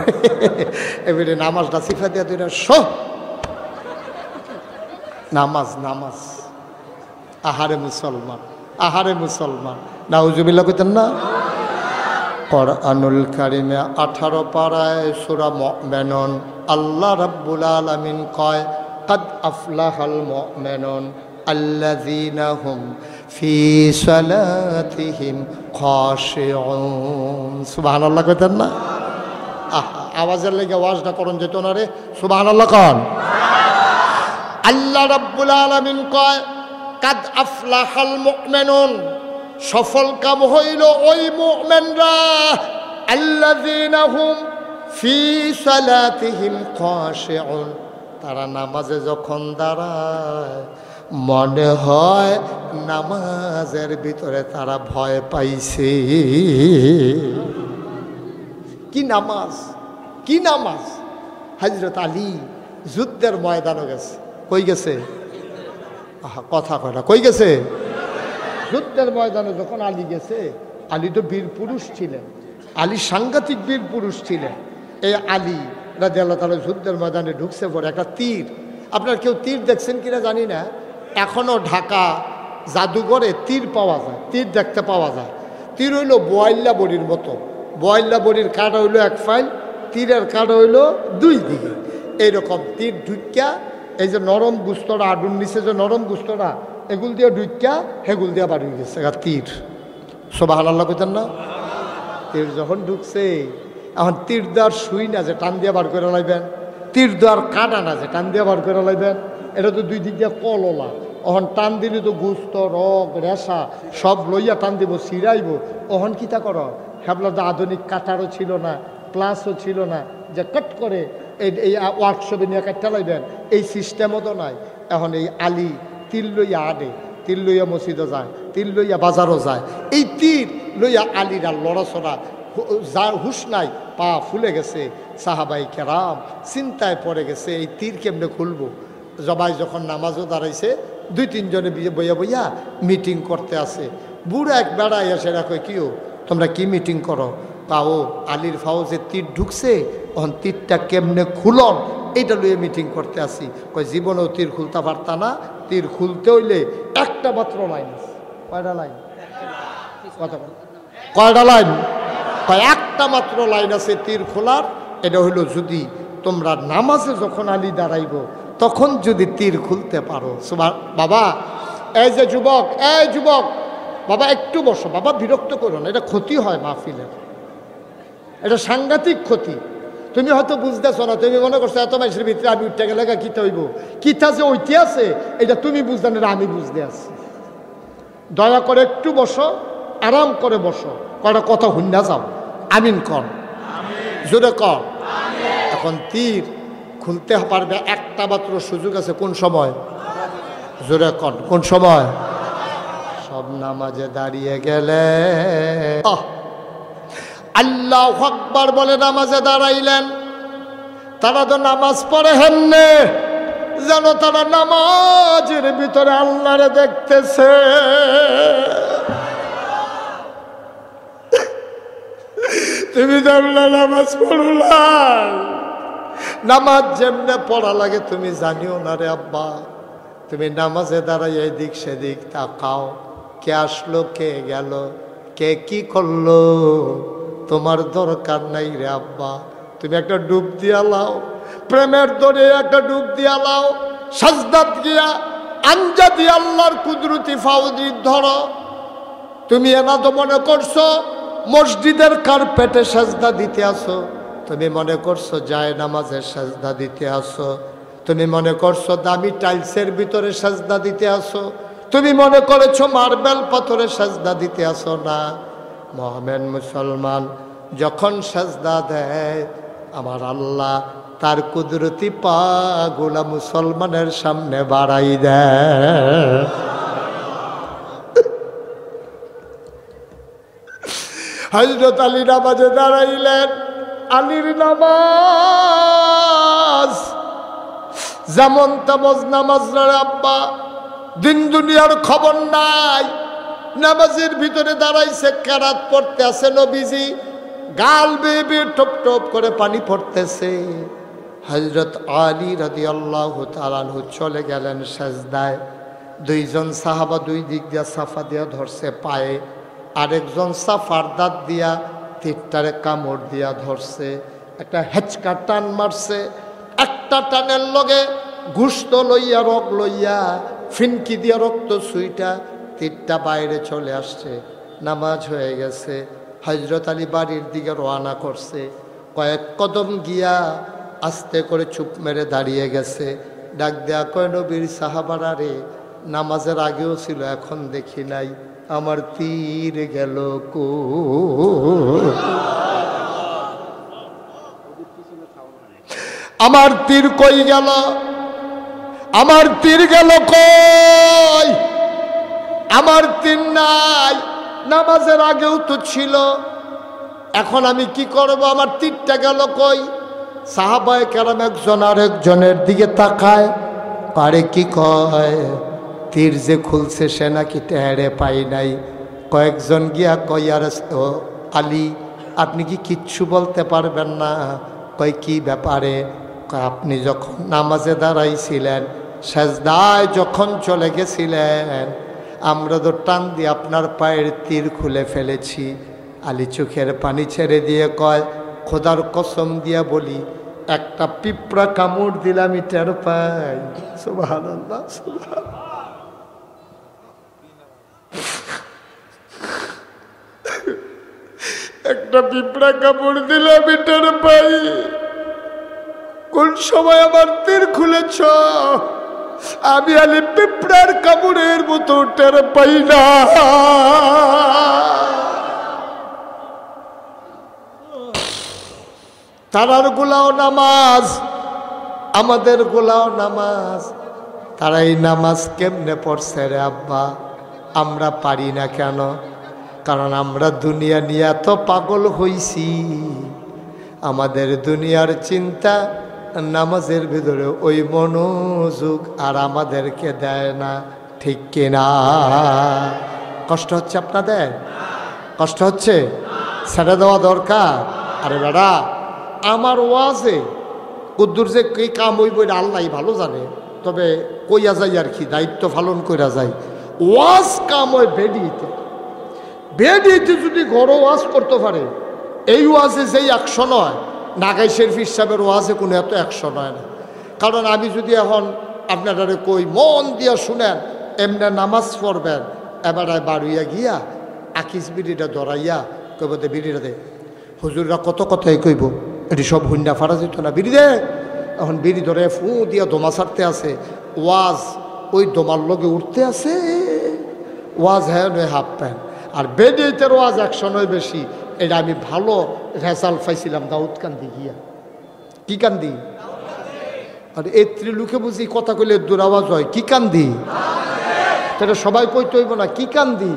এবারে নামাজটা সিফা দিয়া দুইটা নামাজ নামাজ আহারে মুসলমান, আহারে মুসলমান, নাউজুবিল্লাহ কইতেন না? কোরআনুল কারিমে 18 পারায় সূরা মুমিনুন আল্লাহ রাব্বুল আলামিন কয় কাদ আফলাহাল মুমিনুন আল্লাযীনা হুম ফি সালাতিহিম খাশিউন। সুবহানাল্লাহ কইতেন না? আওয়াজের লেগে ওয়াজটা করুন যেত না রে, সুবহানাল্লাহ কোন। আল্লাহ রাব্বুল আলামিন কয় কাদ আফলাহাল মুমিনুন, সফল কাম হইল ওই মুমিনরা আল্লাযীনা হুম ফি সালাতিহিম খাশিউন, তারা নামাজে যখন দাঁড়ায় মনে হয় নামাজের ভিতরে তারা ভয় পাইছে। কি নামাজ, কি নামাজ! হযরত আলী যুদ্ধের ময়দানে গেছে, কই গেছে? কথা কয় না, কই গেছে? যুদ্ধের ময়দানে যখন আলী গেছে, আলী তো বীর পুরুষ ছিলেন, আলী সাংঘাতিক বীর পুরুষ ছিলেন। এই আলী রাদিয়াল্লাহু তাআলা যুদ্ধের ময়দানে ঢুকছে পরে একটা তীর, আপনার কেউ তীর দেখছেন কিনা জানি না, এখনও ঢাকা জাদুঘরে তীর পাওয়া যায়, তীর দেখতে পাওয়া যায়। তীর হইল বোয়াল্লা বড়ির মতো, বোয়াল্লা বড়ির কাটা হইলো এক ফাইল, তীরের কাটা হইলো দুই দিকে। এইরকম তীর ঢুকিয়া এই যে নরম গুস্তরা আডুর নিচে যে নরম গুস্তরা এগুল দিয়ে ঢুকিয়া হেগুল দিয়ে বাড়ি গেছে তীর। সুবহানাল্লাহ কইতেন না? তীর যখন ঢুকছে এখন তীর দেওয়ার শুই না যে টান দিয়ে বার করে লাইবেন, তীর দেওয়ার কাটা না যে টান দিয়ে বার করে লাইবেন, এটা তো দুই দিক দিয়ে কললা, ওহন টান দিলে তো গুস্ত রগ রেশা সব লইয়া টান দিব, ছিড়াইব। ওহন কিতা কর, হেবলা তো আধুনিক কাটারও ছিল না, প্লাসও ছিল না যে কট করে এই ওয়ার্কশপে নিয়ে কাটতে লাইবেন, এই সিস্টেমও তো নাই। এখন এই আলী তীর লইয়া আডে, তীর লইয়া মসজিদও যায়, তীর লইয়া বাজারও যায়, এই তীর লইয়া আলীরা লড়াচড়া, যার হুশ নাই, পা ফুলে গেছে, সাহাবাই কেরাম চিন্তায় পড়ে গেছে এই তীর কেমনে খুলবো। জবাই যখন নামাজও দাঁড়াইছে, 2-3 জনে বইয়া বইয়া মিটিং করতে আসে। বুড়া এক বেড়াই এসে রাখো, কিও তোমরা কি মিটিং করো? পাও আলীর ফাউজে তীর ঢুকছে, তখন তীরটা কেমনে খুলন এইটা লইয়ে মিটিং করতে আসি। কয় জীবনেও তীর খুলতে পারতা না, তীর খুলতে হইলে একটা মাত্র লাইন আছে। কয়টা লাইন? কথা কয়টা লাইন? কয় একটা মাত্র লাইন আছে তীর খোলার। এটা হইল যদি তোমরা নামাজে যখন আলী দাঁড়াইব তখন যদি তীর খুলতে পারো। বাবা এই যে যুবক, এই যুবক বাবা একটু বসো বাবা, বিরক্ত করো না, এটা ক্ষতি হয় মাহফিলের, এটা সাংঘাতিক ক্ষতি। তুমি হয়তো বুঝতেছো না, তুমি মনে করছো এত মানুষের ভিতরে আমি উঠতে গেলে কিতা হইব, কিতা যে ওইটি আছে এটা তুমি বুঝতে না, আমি বুঝতে আছি। দয়া করে একটু বসো, আরাম করে বসো, কয়টা কথা হুন্না যাও, আমিন কর, জোরে কর। এখন তীর খুলতে পারবে একটা মাত্র সুযোগ আছে, কোন সময়? জোরে কর, কোন সময়? সব নামাজে দাঁড়িয়ে গেলে আল্লাহু আকবার বলে নামাজে দাঁড়াইলেন। তারা তো নামাজ পড়ে হেননে যেন তারা নামাজের ভিতরে আল্লাহরে দেখতেছে। তুমি জানলা নামাজ পড়লা, নামাজ যেমনে পড়া লাগে তুমি জানিও না রে আব্বা। তুমি নামাজে দাঁড়াই এদিক সেদিক তাকাও, কে আসলো কে গেল, কে কি করলো তোমার দরকার নাই রে আব্বা। তুমি একটা ডুব দিয়া লাও, প্রেমের দরে একটা ডুব দিয়া লাও, সাজদাত গিয়া আঞ্জা দিয়ে আল্লাহর কুদরতি ফাউজি ধরো। তুমি এনা তো মনে করছো মসজিদের কার্পেটে সাজদা দিতে আসো, তুমি মনে করছো যায় নামাজে সাজদা দিতে আসো, তুমি মনে করছো দামি টাইলসের ভিতরে সাজদা দিতে আসো, তুমি মনে করেছো মার্বেল পাথরে সাজদা দিতে আসো না। মুমিন মুসলমান যখন সাজদা দেয় আমার আল্লাহ তার কুদরতি পা গুলা মুসলমানের সামনে বাড়াই দেয়। হযরত আলী নামাজে দাঁড়াইলেন, আলীর নামাজ যেমন তেমন নামাজ রে আব্বা, দিন দুনিয়ার খবর নাই। নামাজের ভিতরে দাঁড়াইছে, কেরাত পড়তে আছে নবীজি, গাল বেয়ে বেয়ে টপ টপ করে পানি পড়তেছে। হযরত আলী রাদিয়াল্লাহু তাআলা আনহু চলে গেলেন সাজদায়। দুইজন সাহাবা দুই দিক দিয়া সাফা দিয়া ধরছে পায়ে, আরেকজন সাফার দাঁত দিয়া তীরটারে কামড় দিয়া ধরছে। একটা হেঁচকা টান মারছে, একটা টানের লগে ঘুষ্ট লইয়া রক লইয়া ফিনকি দিয়া রক্ত সুইটা তীরটা বাইরে চলে আসছে। নামাজ হয়ে গেছে। হযরত আলী বাড়ির দিকে রওনা করছে। কয়েক কদম গিয়া আস্তে করে চুপ মেরে দাঁড়িয়ে গেছে। ডাক দেয়া কয়, নবীর সাহাবারা রে, নামাজের আগেও ছিল, এখন দেখি নাই, আমার তীর গেল কো। আমার তীর কই গেল? আমার তীর গেল কই? আমার তীর নাই, নামাজের আগেও তো ছিল, এখন আমি কি করব? আমার তীরটা গেল কই? সাহাবায়ে কেরাম একজন আরেকজনের দিকে তাকায়, আরে কি কয়, তীর যে খুলছে সে নাকি টেরে পাই নাই। কয়েকজন গিয়া কয়, আর আলী আপনি কি কিচ্ছু বলতে পারবেন না? কয় কি ব্যাপারে? কয় আপনি যখন নামাজে দাঁড়াইছিলেন, সাজদায় যখন চলে গেছিলেন, আমরা তো টান দিয়ে আপনার পায়ের তীর খুলে ফেলেছি। আলী চোখের পানি ছেড়ে দিয়ে কয়, খোদার কসম দিয়া বলি, একটা পিঁপড়া কামড় দিলাম আমি টের পাই। সুবহানাল্লাহ, সুবহানাল্লাহ। একটা পিঁপড়া কামড় দিলাম আমি টের পাই। কোন সময় আমার তীর খুলেছ? আমি আলী পিঁপড়ার কামড়ের মতো টের পাই না। তারার গোলাও নামাজ, আমাদের গোলাও নামাজ। তারা এই নামাজ কেমনে পড়ছে রে আব্বা? আমরা পারি না কেন? কারণ আমরা দুনিয়া নিয়ে এত পাগল হইছি, আমাদের দুনিয়ার চিন্তা নামাজের ভিতরে ওই মনোযোগ আর আমাদেরকে দেয় না, ঠিক কিনা? কষ্ট হচ্ছে আপনাদের? কষ্ট হচ্ছে? ছেড়ে দেওয়া দরকার। আরে বেড়া, আমার ওয়াজে কুদ্দুর যে কি কাম হইব এটা আল্লাহ ভালো জানে, তবে কইয়া যাই আর কি, দায়িত্ব পালন কইরা যাই। ওয়াজ কাম হয় বেডিতে, বেডিতে যদি ঘরও ওয়াজ করতে পারে, এই ওয়াজে যেই অ্যাকশন হয়, নাগাই শরীফ সাহেবের ওয়াজে কোনো এত অ্যাকশন হয় না। কারণ আমি যদি এখন আপনারা কই মন দিয়া শুনেন, এমনি নামাজ পড়বেন, এবারে বাড়ুইয়া গিয়া আকিস বিড়িটা ধরাইয়া কইব দে বিড়িটা দে, হুজুররা কত কথাই কইব, এটি সব হুন্ডা ফারা যেত না, বিড়ি দে। এখন বিড়ি ধরে ফু দিয়া দমা ছাড়তে আছে, ওয়াজ ওই দমার লগে উঠতে আছে, ওয়াজ হ্যাঁ নয় হাফ প্যান্ট। আর বেডিতের ওয়াজ অ্যাকশন হয় বেশি। এটা আমি ভালো রেজাল্ট পাইছিলাম দাউদ কান্দি গিয়া। কি কান্দি? আর এই ত্রিলুকে বুঝি কথা কইলে দূর আওয়াজ হয়, কি কান্দি? সেটা সবাই কইতে হইব না, কি কান্দি?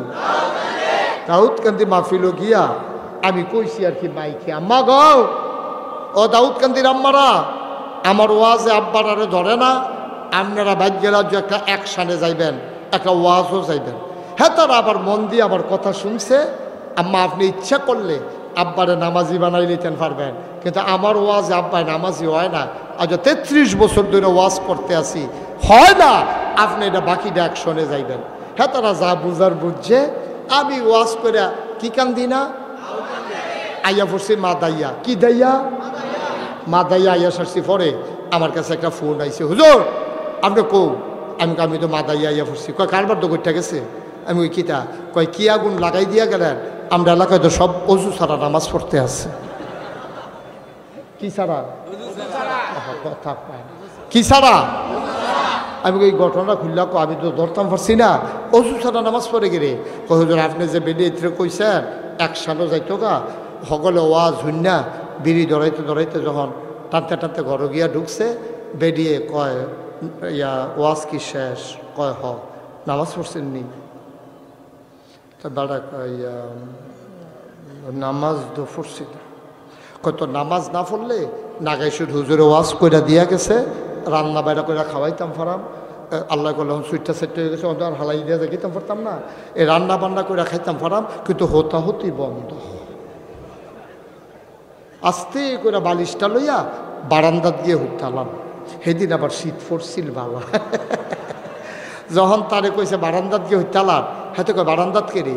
দাউদ কান্দি মাহফিলও গিয়া আমি কইছি আর কি মাইকে, আম্মা গাও, ও দাউদ কান্দির আম্মারা, আমার ওয়াজে আব্বারারে ধরে না, আপনারা ভাগ্যের রাজ্য একটা অ্যাকশানে যাইবেন, একটা ওয়াজও যাইবেন। হ্যাঁ, তারা আবার মন দিয়ে আবার কথা শুনছে। আম্মা আপনি ইচ্ছা করলে আব্বারে নামাজি বানাই নিতেন পারবেন, কিন্তু আমার ওয়াজে আব্বায় নামাজি হয় না। আজ 33 বছর ধরে ওয়াজ করতে আসি, হয় না। আপনি এটা বাকিটা অ্যাকশনে যাইবেন। হ্যাঁ, তারা যা বুঝার বুঝছে। আমি ওয়াজ করে কি কান্দি না, আইয়া পড়ছি মা দাইয়া, কি দাইয়া? মা দাইয়া আইয়া সারছি। পরে আমার কাছে একটা ফোন আইছে, হুজুর আপনি কৌ? আমি তো মা দাইয়া আইয়া পড়ছি। কয় কারবার তো করতে গেছে? আমি ওই কিতা কয় কি আগুন লাগাই দিয়া গেলেন? আমরা এলাকায় তো সব অজু ছাড়া নামাজ পড়তে আছে। কি ছাড়া? কি ছাড়া? আমি এই ঘটনা খুললা, আমি তো ধরতাম পারছি না, অজু ছাড়া নামাজ পড়ে গেলে। হুজুর আপনি যে বেরিয়ে কইছেন একসাথে যাইতো গা, সকলে ওয়াজ হুন্না বিড়ি ধরাইতে ধরাইতে যখন টানতে টানতে ঘরে গিয়া ঢুকছে, বেরিয়ে কয় ইয়া ওয়াজ কি শেষ? কয় হ। নামাজ পড়ছেন নি? তা দাঁড়া ইয়া নামাজ তো পড়ছি। কত নামাজ না পড়লে নাগাইশুর হুজুরে ওয়াজ কইরা দিয়া গেছে, রান্না বাইরা করে খাওয়াইতাম ফারাম। আল্লাহ করলাম সুইটটা সেট হয়ে গেছে, আর হালাই দিয়ে দেখিতাম পারতাম না। এই রান্না বান্না করে খাইতাম ফারাম, কিন্তু হতাহতি বন্ধ। আস্তে করে বালিশটা লইয়া বারান্দাত গিয়ে হুকতালাম। সেদিন আবার শীত পড়ছিল বাবা। যখন তারে কইছে বারান্দাত গিয়ে হুকতালাম, হয়তো কয় বারান্দাত কে রে?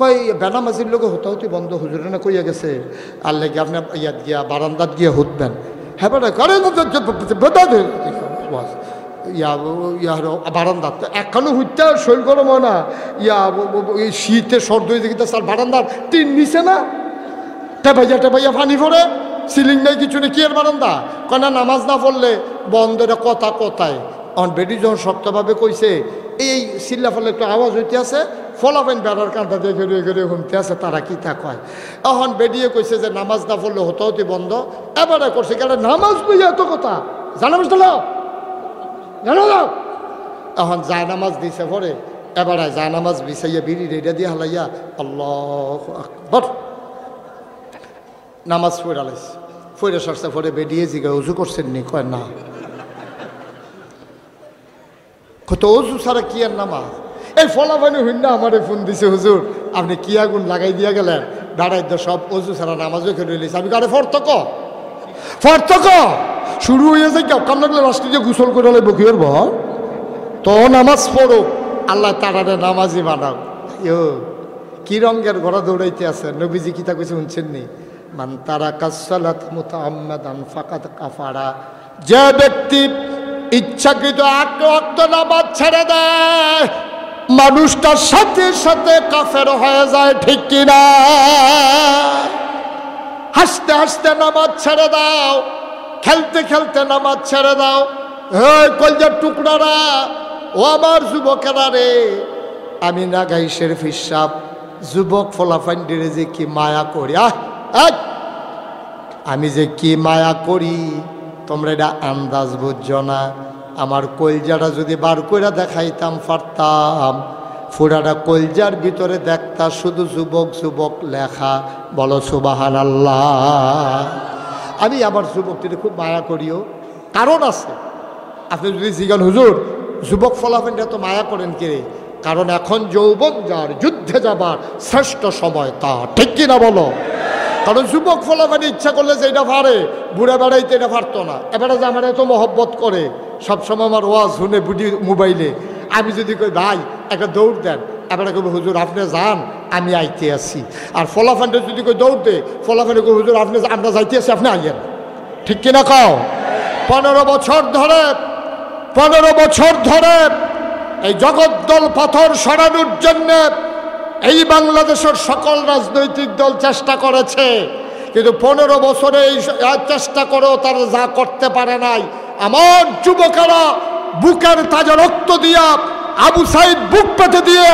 কয় বেনামাজির লোকে হতাহতি বন্ধ, হুজুরে না কইয়া গেছে আল্লাহ গিয়ে আপনি ইয়াত গিয়া বারান্দাত গিয়ে হুতবেন। হ্যাঁ বেটা করে বারান্দাত এখনো হুইতে শরীর গরম হয় না, শীতে সর্দ হয়ে দেখি তার বারান্দার টিন নিছে না, টেপাইয়া পানি পড়ে, সিলিং নেই কিছু নেই, কি এর বারান্দা? কেনা নামাজ না পড়লে বন্ধ, এটা কথা কথায়। অন বেডি যখন শক্তভাবে কইছে, এই চিল্লা ফলে একটু আওয়াজ হইতে আছে, ফলাফেন বেড়ার কাঁদা দিয়ে ঘেরে ঘেরে ঘুমতে আছে, তারা কি তা কয়। এখন বেরিয়ে কইছে যে নামাজ না পড়লে হতে বন্ধ। এবারে করছে কেন নামাজ বুঝে এত কথা জানাম জানো না। এখন যায় নামাজ দিছে পরে, এবারে যায় নামাজ বিছাইয়া বিড়ি রেডা দিয়ে হালাইয়া আল্লাহু আকবার নামাজ পড়ালাইছে। পড়ে সরছে পরে বেরিয়ে জিগা উজু করছেন নি? কয় না। কত অজু ছাড়া কি আর নামাজ? এই ফলাফানি হইন না আমারে ফোন দিছে, হুজুর আপনি কি আগুন লাগাই দিয়া গেলেন, দাঁড়াই তো সব অজু ছাড়া নামাজও খেলে রয়েছে। আমি কারে ফর্তক শুরু হয়ে যায়, কেউ কাম লাগলে রাষ্ট্রীয় যে গুসল করে লাগবো কি করব? তো নামাজ পড়ো, আল্লাহ তারারে নামাজি বানাও। কি রঙের ঘোড়া দৌড়াইতে আছে? নবীজি কিতা কইছে শুনছেন নি? মান তারাকা সালাত মুতাআম্মাদান ফাকাদ কাফারা। যে ব্যক্তি ইচ্ছাকৃত 8 ওয়াক্ত নামাজ ছেড়ে দেয়, মানুষটার সাথে সাথে কাফের হয়ে যায়, ঠিক কিনা? হাসতে হাসতে নামাজ ছেড়ে দাও, খেলতে খেলতে নামাজ ছেড়ে দাও। কলজার টুকরারা, ও আমার যুবকেরা রে, আমি না গাইশের ফিসাব যুবক ফলাফান্ডিরে যে কি মায়া করি, আমি যে কি মায়া করি তোমরা এটা আন্দাজ বুঝছো না। আমার কলজাটা যদি বার করে দেখাইতাম পারতাম, ফুরাটা কলজার ভিতরে দেখতা শুধু যুবক যুবক লেখা। বলো সুবহানাল্লাহ। আমি আমার যুবকটিকে খুব মায়া করিও, কারণ আছে। আপনি যদি জিজ্ঞান হুজুর যুবক ফলাফলটা তো মায়া করেন কে? কারণ এখন যৌবন যার, যুদ্ধে যাবার শ্রেষ্ঠ সময় তা, ঠিক কিনা বলো? কারণ যুবক ফলাফল ইচ্ছা করলে যে এটা পারে, বুড়া বেড়াইতে এটা পারতো না। এবারে যে আমার এত মহব্বত করে, সবসময় আমার ওয়াজ শুনে বুঝি মোবাইলে, আমি যদি কই ভাই একটা দৌড় দেন, এবারে কই হুজুর আপনি যান আমি আইতে আসি। আর ফলাফানটা যদি কই দৌড় দে, ফলাফানে কই হুজুর আপনি আমরা যাইতে আসি আপনি আইয়েন, ঠিক কিনা কও? 15 বছর ধরে এই জগদ্দল পাথর সরানোর জন্য এই বাংলাদেশের সকল রাজনৈতিক দল চেষ্টা করেছে, কিন্তু 15 বছরে এই চেষ্টা করেও তারা যা করতে পারে নাই। আমার যুবকেরা বুকের তাজা রক্ত দিয়া, আবু সাইদ বুক পেতে দিয়ে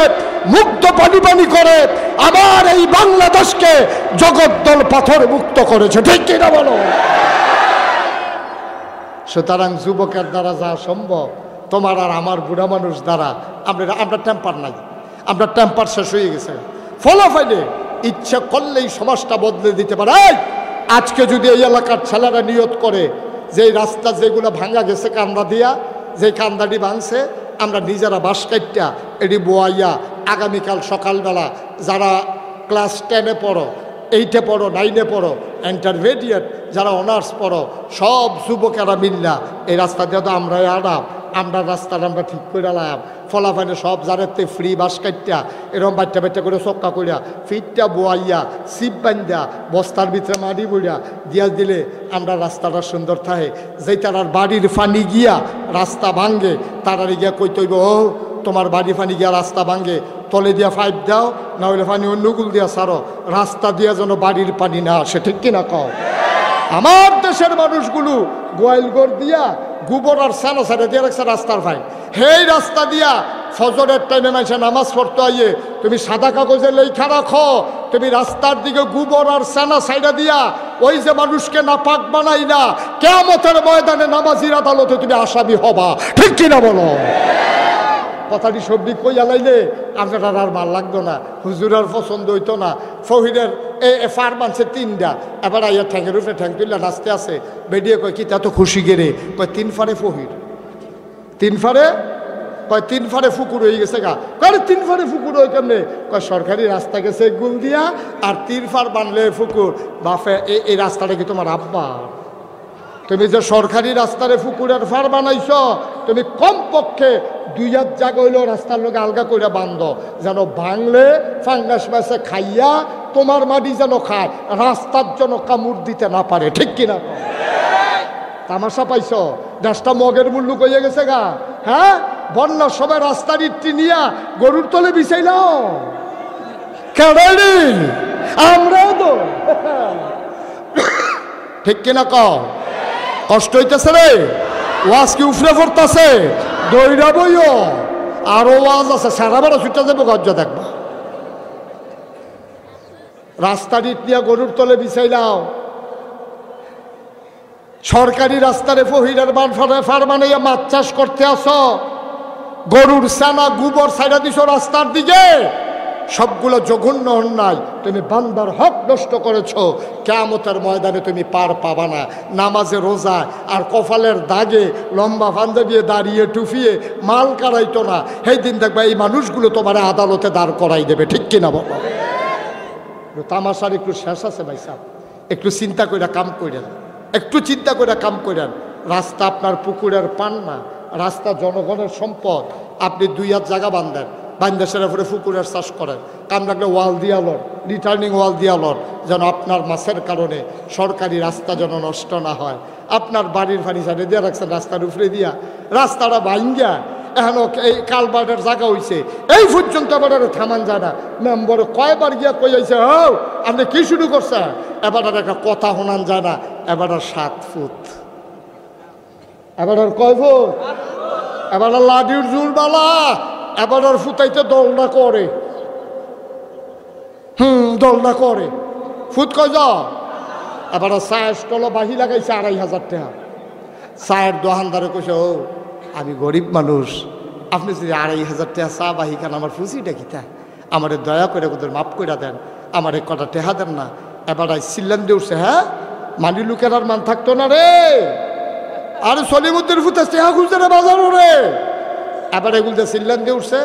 মুক্ত পানি করে আমার এই বাংলাদেশকে জগদ্দল পাথর মুক্ত করেছে, ঠিক কিনা বলো? সুতরাং যুবকের দ্বারা যা সম্ভব, তোমার আর আমার বুড়া মানুষ দ্বারা আমরা টেম্পার নাই, আমরা টেম্পার শেষ হয়ে গেছে। ফলাফলে ইচ্ছা করলেই সমাজটা বদলে দিতে পারে। আজকে যদি এই এলাকার ছেলেরা নিয়ত করে যে এই রাস্তা যেগুলো ভাঙা গেছে কান্দা দিয়া, যে কান্দাটি ভাঙছে আমরা নিজেরা বাঁশ কাটটা এটি বোয়াইয়া আগামীকাল সকালবেলা যারা ক্লাস 10-এ পড়ো, 8-এ পড়ো, 9-এ পড়ো, ইন্টারমিডিয়েট যারা অনার্স পড়ো, সব যুবকেরা মিল্লা এই রাস্তা দিয়ে তো আমরাই আরাম, আমরা রাস্তাটা আমরা ঠিক করে আলাম। ফলাফানে সব যারাতে ফ্রি বাস কাটটা এরকম বাচ্চা করে চক্কা করিয়া ফিটটা বোয়াইয়া সিপ বান্ধা বস্তার ভিতরে মাটি বইয়া দিয়া দিলে আমরা রাস্তাটা সুন্দর থাকে। যেই তার বাড়ির ফানি গিয়া রাস্তা ভাঙ্গে, তারারে গিয়া কইতইব ও তোমার বাড়ি ফানি গিয়া রাস্তা ভাঙ্গে, তলে দিয়া পাইপ দাও, না হলে পানি অন্যগুল দিয়া সারো, রাস্তা দিয়া যেন বাড়ির পানি না আসে, ঠিক কিনা কও? আমার দেশের মানুষগুলো গোয়ালঘর দিয়া গোবর আর সানো সাইডে দিয়ে রাখছে রাস্তার ভাই, সেই রাস্তা দিয়া ফজরের টাইমে মাইসে নামাজ পড়তে আইয়ে তুমি সাদা কাগজে লেখা রাখো, তুমি রাস্তার দিকে গোবর আর সানা সাইডা দিয়া ওই যে মানুষকে না পাক বানাই না, কিয়ামতের ময়দানে নামাজির আদালতে তুমি আসামি হবা, ঠিক কিনা বলো? কথাটি সবজি কইয়া লাইলে আপনার আর ভাল লাগতো না, হুজুরের পছন্দ হইতো না। ফহিরের ফার মানছে 3টা, এবার আইয়া ঠ্যাঙ্গের উপরে ঠ্যাং তুললে নাচতে আছে। বেডিয়ে কয় কি তা তো খুশি গেরে, কয় 3 ফারে ফহির, 3 ফারে, কয় 3 ফারে ফুকুর হয়ে গেছে গা। কয় 3 ফারে ফুকুর হয়ে কেমনে, কয় সরকারি রাস্তা গেছে গুল দিয়া আর 3 ফার বানলে ফুকুর। বাপে এই রাস্তাটা কি তোমার আব্বা? তুমি যে সরকারি রাস্তারে ফুকুরের ফার বানাইছ, তুমি কমপক্ষে 2 হাত জায়গা হইলেও রাস্তার লোক আলগা করে বান্ধ, যেন বাংলে ফাঙ্গাস মাছে খাইয়া তোমার মাটি যেন খায়, রাস্তার জন্য কামড় দিতে না পারে। ঠিক কিনা? তামাশা পাইছ? দেশটা মগের মূল্য কইয়া গেছে গা। হ্যাঁ, বন্যার সবাই রাস্তার ইটটি নিয়া গরুর তলে বিছাইলাম, কেড়াইনি আমরাও তো। ঠিক কিনা কও? কষ্ট হইতেছে রে, ওয়াজ কি উফরে পড়তেছে, দইরা বইও আরো ওয়াজ আছে, সারা বেড়া ছুটে যাবো গজ্জ দেখবা। রাস্তার ইট নিয়ে গরুর তলে বিছাইলাও, সরকারি রাস্তারে ফহিরের ফার বানাইয়া মাছ চাষ করতে আসো, গরুর ছানা গোবর ছাইড়া দিছ রাস্তার দিকে, সবগুলো জঘন্য অন্যায়। তুমি বান্দার হক নষ্ট করেছ, কিয়ামতের ময়দানে তুমি পার পাবা না। নামাজে রোজা আর কপালের দাগে লম্বা পাঞ্জাবি দাঁড়িয়ে টুফিয়ে মাল কারাইতো না, সেই দিন দেখবা এই মানুষগুলো তোমার আদালতে দাঁড় করাই দেবে। ঠিক কিনা বাবা? তামাশার একটু শেষ আছে ভাই সাহেব, একটু চিন্তা করে কাম করেন, একটু চিন্তা করে কাম করেন। রাস্তা আপনার পুকুরের পান না, রাস্তা জনগণের সম্পদ। আপনি 2 হাত জায়গা বান্ধেন, বান্দাসের উপরে পুকুরের চাষ করেন, কাম লাগলে ওয়াল দিয়া লন, রিটার্নিং ওয়াল দিয়া লন, যেন আপনার মাছের কারণে সরকারি রাস্তা যেন নষ্ট না হয়। আপনার বাড়ির ফার্নিচারে দিয়ে রাখছেন রাস্তার উপরে দিয়া, রাস্তাটা ভাঙ্গা এখন এই কালবার্টের জায়গা হয়েছে, এই পর্যন্ত এবার থামান যায় না। মেম্বর কয়বার গিয়া কই যাইছে, হও আপনি কি শুরু করছে, এবার একটা কথা শোনান যায় না। এবার 7 ফুট, এবার কয় ফুট, এবার লাডির জোর বালা, এবার ফুটাইতে দলনা করে, দলনা করে। ফুট কয় যাও, এবার চায়ের স্টল বাহি লাগাইছে 2,500 টাকা। চায়ের দোকানদারে কইছে, ও আমি গরিব মানুষ, আপনি যদি 2,500 টাকা চা বাহি খান, আমার ফুসিটা কিতা, আমার দয়া করে ওদের মাফ করে দেন, আমার কটা টেহা দেন না। এবার চিল্লান দিয়ে উঠছে, হ্যাঁ মানি লোকের আর মান থাকতো না রে, আর সলিমুদ্দিন ফুতে টেহা খুঁজতে রে বাজারও রে। এবার এগুলো চিল্লান দিয়ে উঠছে।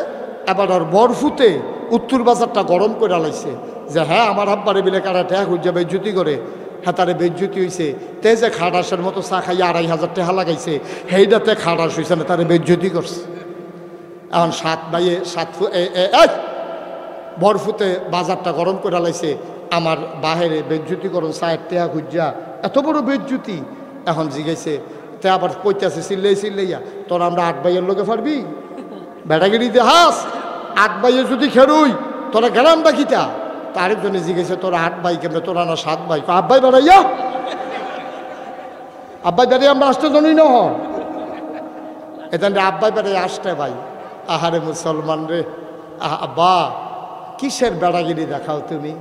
এবার আর বর ফুতে উত্তর বাজারটা গরম করে লাইছে, যে হ্যাঁ আমার আব্বারে বিলে কারা টেহা খুঁজে বেজ্জুতি করে, হ্যাঁ তারে বেজ্জুতি হয়েছে। তে যে খাটাসের মতো চা খাইয়ে 2,500 টাকা লাগাইছে, সেইটাতে খাটাস হয়েছে না, তারে বেজ্জুতি করছে। এখন 7 বাইয়ে 7 ফুট বরফুতে বাজারটা গরম করে লাইছে, আমার বাহিরে বেজ্জুতি করুন চায়ের টেহা খুঁজা, এত বড় বেজ্জুতি। এখন জিগাইছে, তে আবার কইতেছে চিল্লাইয়া, তোর আমরা 8 বাইয়ের লোকে পারবি বেটাগিরি দেহাস, 8 বাইয়ে যদি খেরুই তোরা গেলাম বাকিটা। আরেকজনে জিজ্ঞেসে, তোরা 8 ভাই কেমনে, তোরা না 7 ভাই? আব্বাই বেড়াইয়া, আব্বাই বেড়াই আমরা 8 জনই ন, এখানে আব্বাই বেড়াই 8 ভাই। আহারে মুসলমান রে, আব্বা কিসের বেড়াগিরি দেখাও তুমি?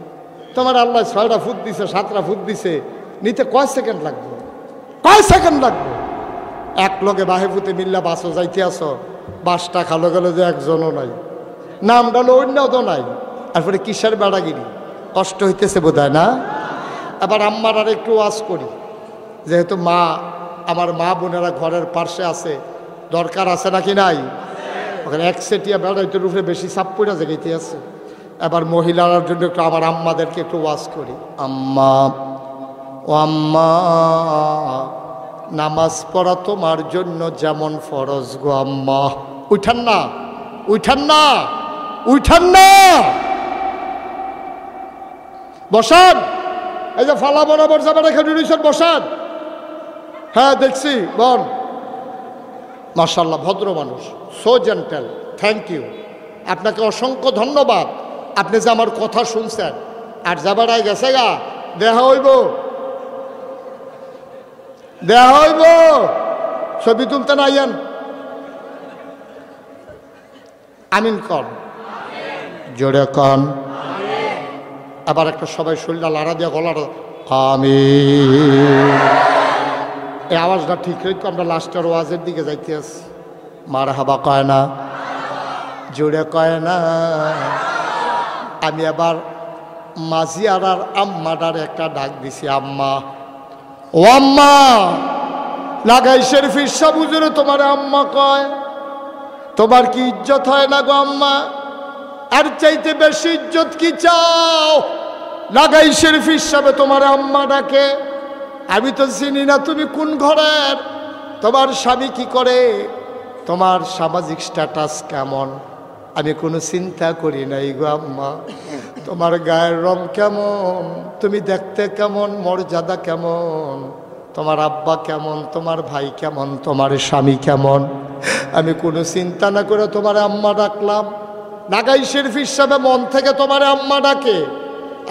তোমার আল্লাহ 6টা ফুট দিছে, 7টা ফুট দিছে, নিতে কয় সেকেন্ড লাগবে? কয় সেকেন্ড লাগবে? এক লগে বাহে ফুতে মিল্লা বাসও যাইতে আসো, বাসটা খালো গেল যে একজনও নাই, নামটা অন্যও তো নাই, তারপরে কিসের বেড়াগিরি? কষ্ট হইতেছে বোধ হয় না? এবার আম্মার আর একটু ওয়াজ করি, যেহেতু মা, আমার মা বোনেরা ঘরের পাশে আছে, দরকার আছে নাকি নাই? ওখানে 1 সেটিয়া বেড়াইতে রূপে বেশি চাপ পড়া জায়গাতে আছে। এবার মহিলার জন্য একটু আমার আম্মাদেরকে একটু ওয়াজ করি। আম্মা, ও আম্মা, নামাজ পড়া তোমার জন্য যেমন ফরজ গো আম্মা। উঠান না, উঠান না, উঠান না, বসান। এই যে ফালা বরাবর যাবার এখানে রয়েছেন, বসান। হ্যাঁ দেখছি, বল। মাশাআল্লাহ, ভদ্র মানুষ, সো জেন্টেল, থ্যাংক ইউ, আপনাকে অসংখ্য ধন্যবাদ। আপনি যে আমার কথা শুনছেন। আর যাবার গেছে গা, দেখা হইব, দেখা হইব, ছবি তুলতে না আইয়েন। আমিন কন, জোরে কন। আবার একটা সবাই শরীরটা লাড়া দিয়া গলার আমিন, এই আওয়াজটা ঠিক রেখে আমরা লাস্টের ওয়াজের দিকে যাইতে আছি। মারহাবা কয় না? জোরে কয় না। আমি আবার মাঝিয়ার আর আম্মাটার একটা ডাক দিছি, আম্মা, ও আম্মা, লাগাই শরীফের সব হুজুরে তোমার আম্মা কয়, তোমার কি ইজ্জত হয় না গো আম্মা? আর চাইতে বেশি ইজ্জত কি চাও? লাগাই শরীফের সবে তোমার আম্মা ডাকে। আমি তো চিনি না তুমি কোন ঘরের, তোমার স্বামী কি করে, তোমার সামাজিক স্ট্যাটাস কেমন, আমি কোনো চিন্তা করি নাই গো আম্মা। তোমার গায়ের রং কেমন, তুমি দেখতে কেমন, মর্যাদা কেমন, তোমার আব্বা কেমন, তোমার ভাই কেমন, তোমার স্বামী কেমন, আমি কোনো চিন্তা না করে তোমার আম্মা ডাকলাম। নাগাই শরীফ হিসাবে মন থেকে তোমার আম্মা ডাকে।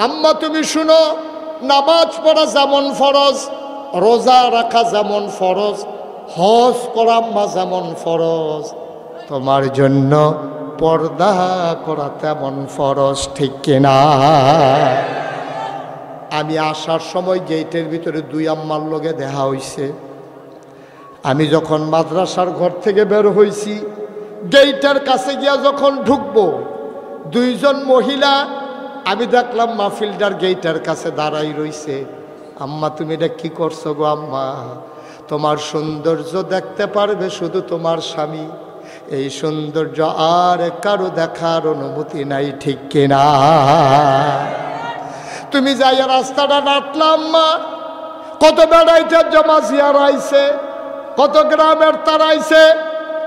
আম্মা তুমি শুনো, নামাজ পড়া যেমন ফরজ, রোজা রাখা যেমন ফরজ, হজ করা আম্মা যেমন ফরজ, তোমার জন্য পর্দা করা তেমন ফরজ, ঠিক কিনা? আমি আসার সময় গেটের ভিতরে দুই আম্মার লগে দেখা হইছে। আমি যখন মাদ্রাসার ঘর থেকে বের হইছি, গেটের কাছে গিয়া যখন ঢুকবো, দুইজন মহিলা আমি দেখলাম মাহফিলটার গেটের কাছে দাঁড়াই রইছে। আম্মা তুমি এটা কি করছো গো আম্মা? তোমার সৌন্দর্য দেখতে পারবে শুধু তোমার স্বামী, এই সৌন্দর্য আর কারো দেখার অনুমতি নাই, ঠিক কিনা? তুমি যাইয়া রাস্তাটা নাটলাম মা, কত বেড়াইটার জমা জিয়ার আইছে, কত গ্রামের তার আইছে,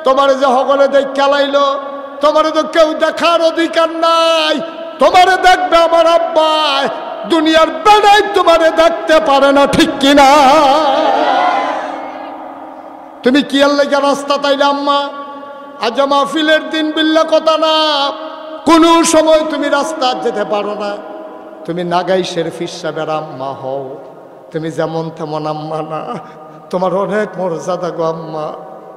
তোমার যে হগলে দেখ খেলাইলো, তোমার তো কেউ দেখার অধিকার নাই। তোমারে দেখবে আমার আব্বা, দুনিয়ার বেড়াই তোমারে দেখতে পারে না, ঠিক কিনা? তুমি কি আর লেগে রাস্তা তাইলে আম্মা? আজ মাহফিলের দিন বিল্লা কথা না, কোনো সময় তুমি রাস্তা যেতে পারো না। তুমি নাগাই শরীফ সাহেবের আম্মা হও, তুমি যেমন তেমন আম্মা না, তোমার অনেক মর্যাদা গো আম্মা।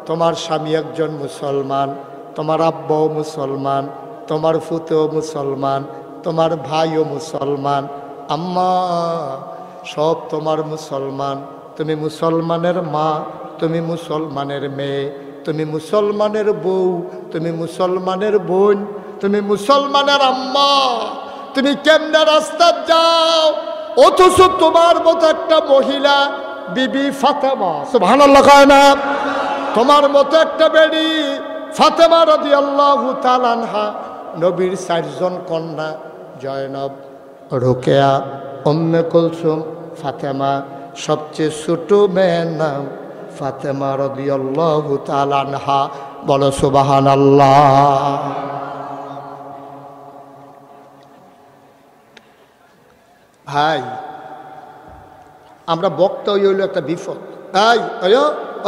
তোমার স্বামী একজন মুসলমান, তোমার আব্বাও মুসলমান, তোমার ফুতেও মুসলমান, তোমার ভাইও মুসলমান, আম্মা সব তোমার মুসলমান। তুমি মুসলমানের মা, তুমি মুসলমানের মেয়ে, তুমি মুসলমানের বউ, তুমি মুসলমানের বোন, তুমি মুসলমানের আম্মা। তুমি কেমনে রাস্তা যাও, অথচ তোমার মতো একটা মহিলা বিবি ফাতেমা, সুবহানাল্লাহ কয় না, তোমার মতো একটা বেড়ি ফাতেমা রাদিয়াল্লাহু তাআলা আনহা, নবীর 4 জন কন্যা জয়নব, রোকেয়া, উম্মে কুলসুম, ফাতেমা, সবচেয়ে ছোট মেয়ের নাম ফাতেমা রাদিয়াল্লাহু তাআলা আনহা। বলো সুবহানাল্লাহ। ভাই আমরা বক্তা হইল একটা বিপদ। তাই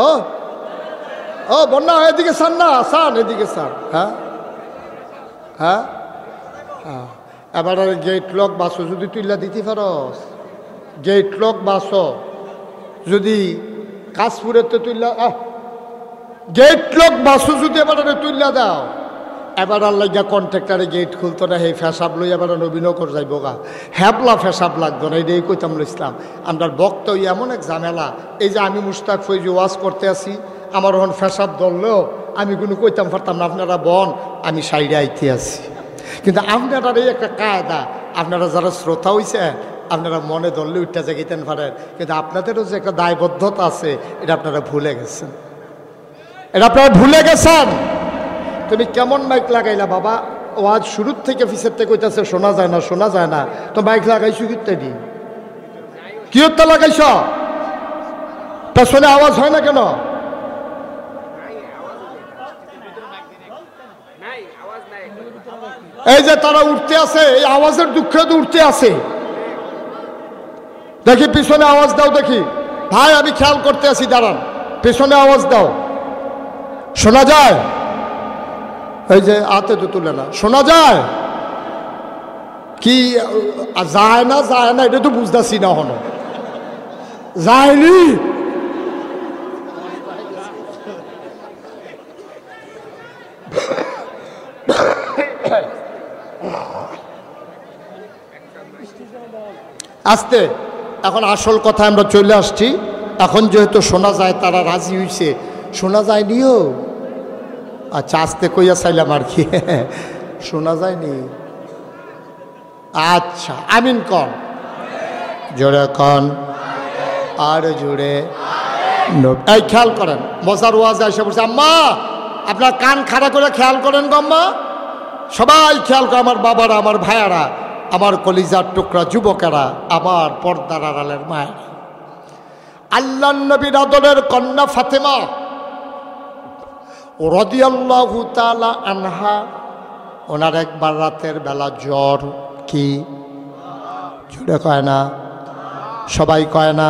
ও ও বন্যা এদিকে সান না, সান এদিকে সান। হ্যাঁ হ্যাঁ হ্যাঁ, এবার গেট লক বাসো যদি তুইলা দিতে পারস, গেট লক বাসো যদি কাশপুরের তো তুইলা, গেট লক বাসো যদি এবার তুইলা দাও, এবার আল্লাহ গিয়া কন্ট্রাক্টারে গেট খুলতো না, সেই ফেসাব লই এবার নবীনগর যাইব গা, হ্যাবলা ফেসাব লাগতো না, এটাই কইতাম ইসলাম। আমরা বক্তা এমন এক ঝামেলা, এই যে আমি মুশতাক ফৈজি ওয়াজ করতে আসি, আমার ওখান ফেসাব ধরলেও আমি কোনো কইতাম পারতাম না, আপনারা বন আমি সাইডে আইতে আছি। কিন্তু আপনারা এই একটা কায়দা, আপনারা যারা শ্রোতা হইছে আপনারা মনে ধরলে উঠতে জাগিতেন পারেন, কিন্তু আপনাদেরও যে একটা দায়বদ্ধতা আছে এটা আপনারা ভুলে গেছেন, এটা আপনারা ভুলে গেছেন। তুমি কেমন মাইক লাগাইলা বাবা? ও আজ শুরুর থেকে পিছের থেকে কইতাছে শোনা যায় না, শোনা যায় না, তো মাইক লাগাইছো কিতে দি, কি হত্যা লাগাইছ? পেছনে আওয়াজ হয় না কেন? এই যে তারা উঠতে আছে, এই আওয়াজের দুঃখে তো উঠতে আছে। দেখি পিছনে আওয়াজ দাও, দেখি ভাই আমি খেয়াল করতে আছি, দাঁড়ান, পিছনে আওয়াজ দাও, শোনা যায়? এই যে হাতে তো তুলে না, শোনা যায় কি? যায় না, যায় না, এটা তো বুঝতেছি না, হনো যায়নি। আস্তে, এখন আসল কথা আমরা চলে আসছি। এখন যেহেতু শোনা যায়, তারা রাজি হইছে, শোনা যায়নিও আচ্ছা আস্তে কইয়া চাইলাম আর কি, শোনা যায়নি। আচ্ছা আমিন কন, জোরে কন, আর জোরে। এই খেয়াল করেন, মজার ওয়াজে এসে বলছে আম্মা আপনার কান খাড়া করে খেয়াল করেন গো আম্মা, সবাই খেয়াল করে, আমার বাবারা, আমার ভাইয়ারা, আমার কলিজার টুকরা যুবকেরা, আমার পর্দার আড়ালের মায়েরা। আল্লাহর নবীর আদরের কন্যা ফাতেমা রাদিয়াল্লাহু তাআলা আনহা, ওনার একবার রাতের বেলা জ্বর, কি জোরে কয় না, সবাই কয় না,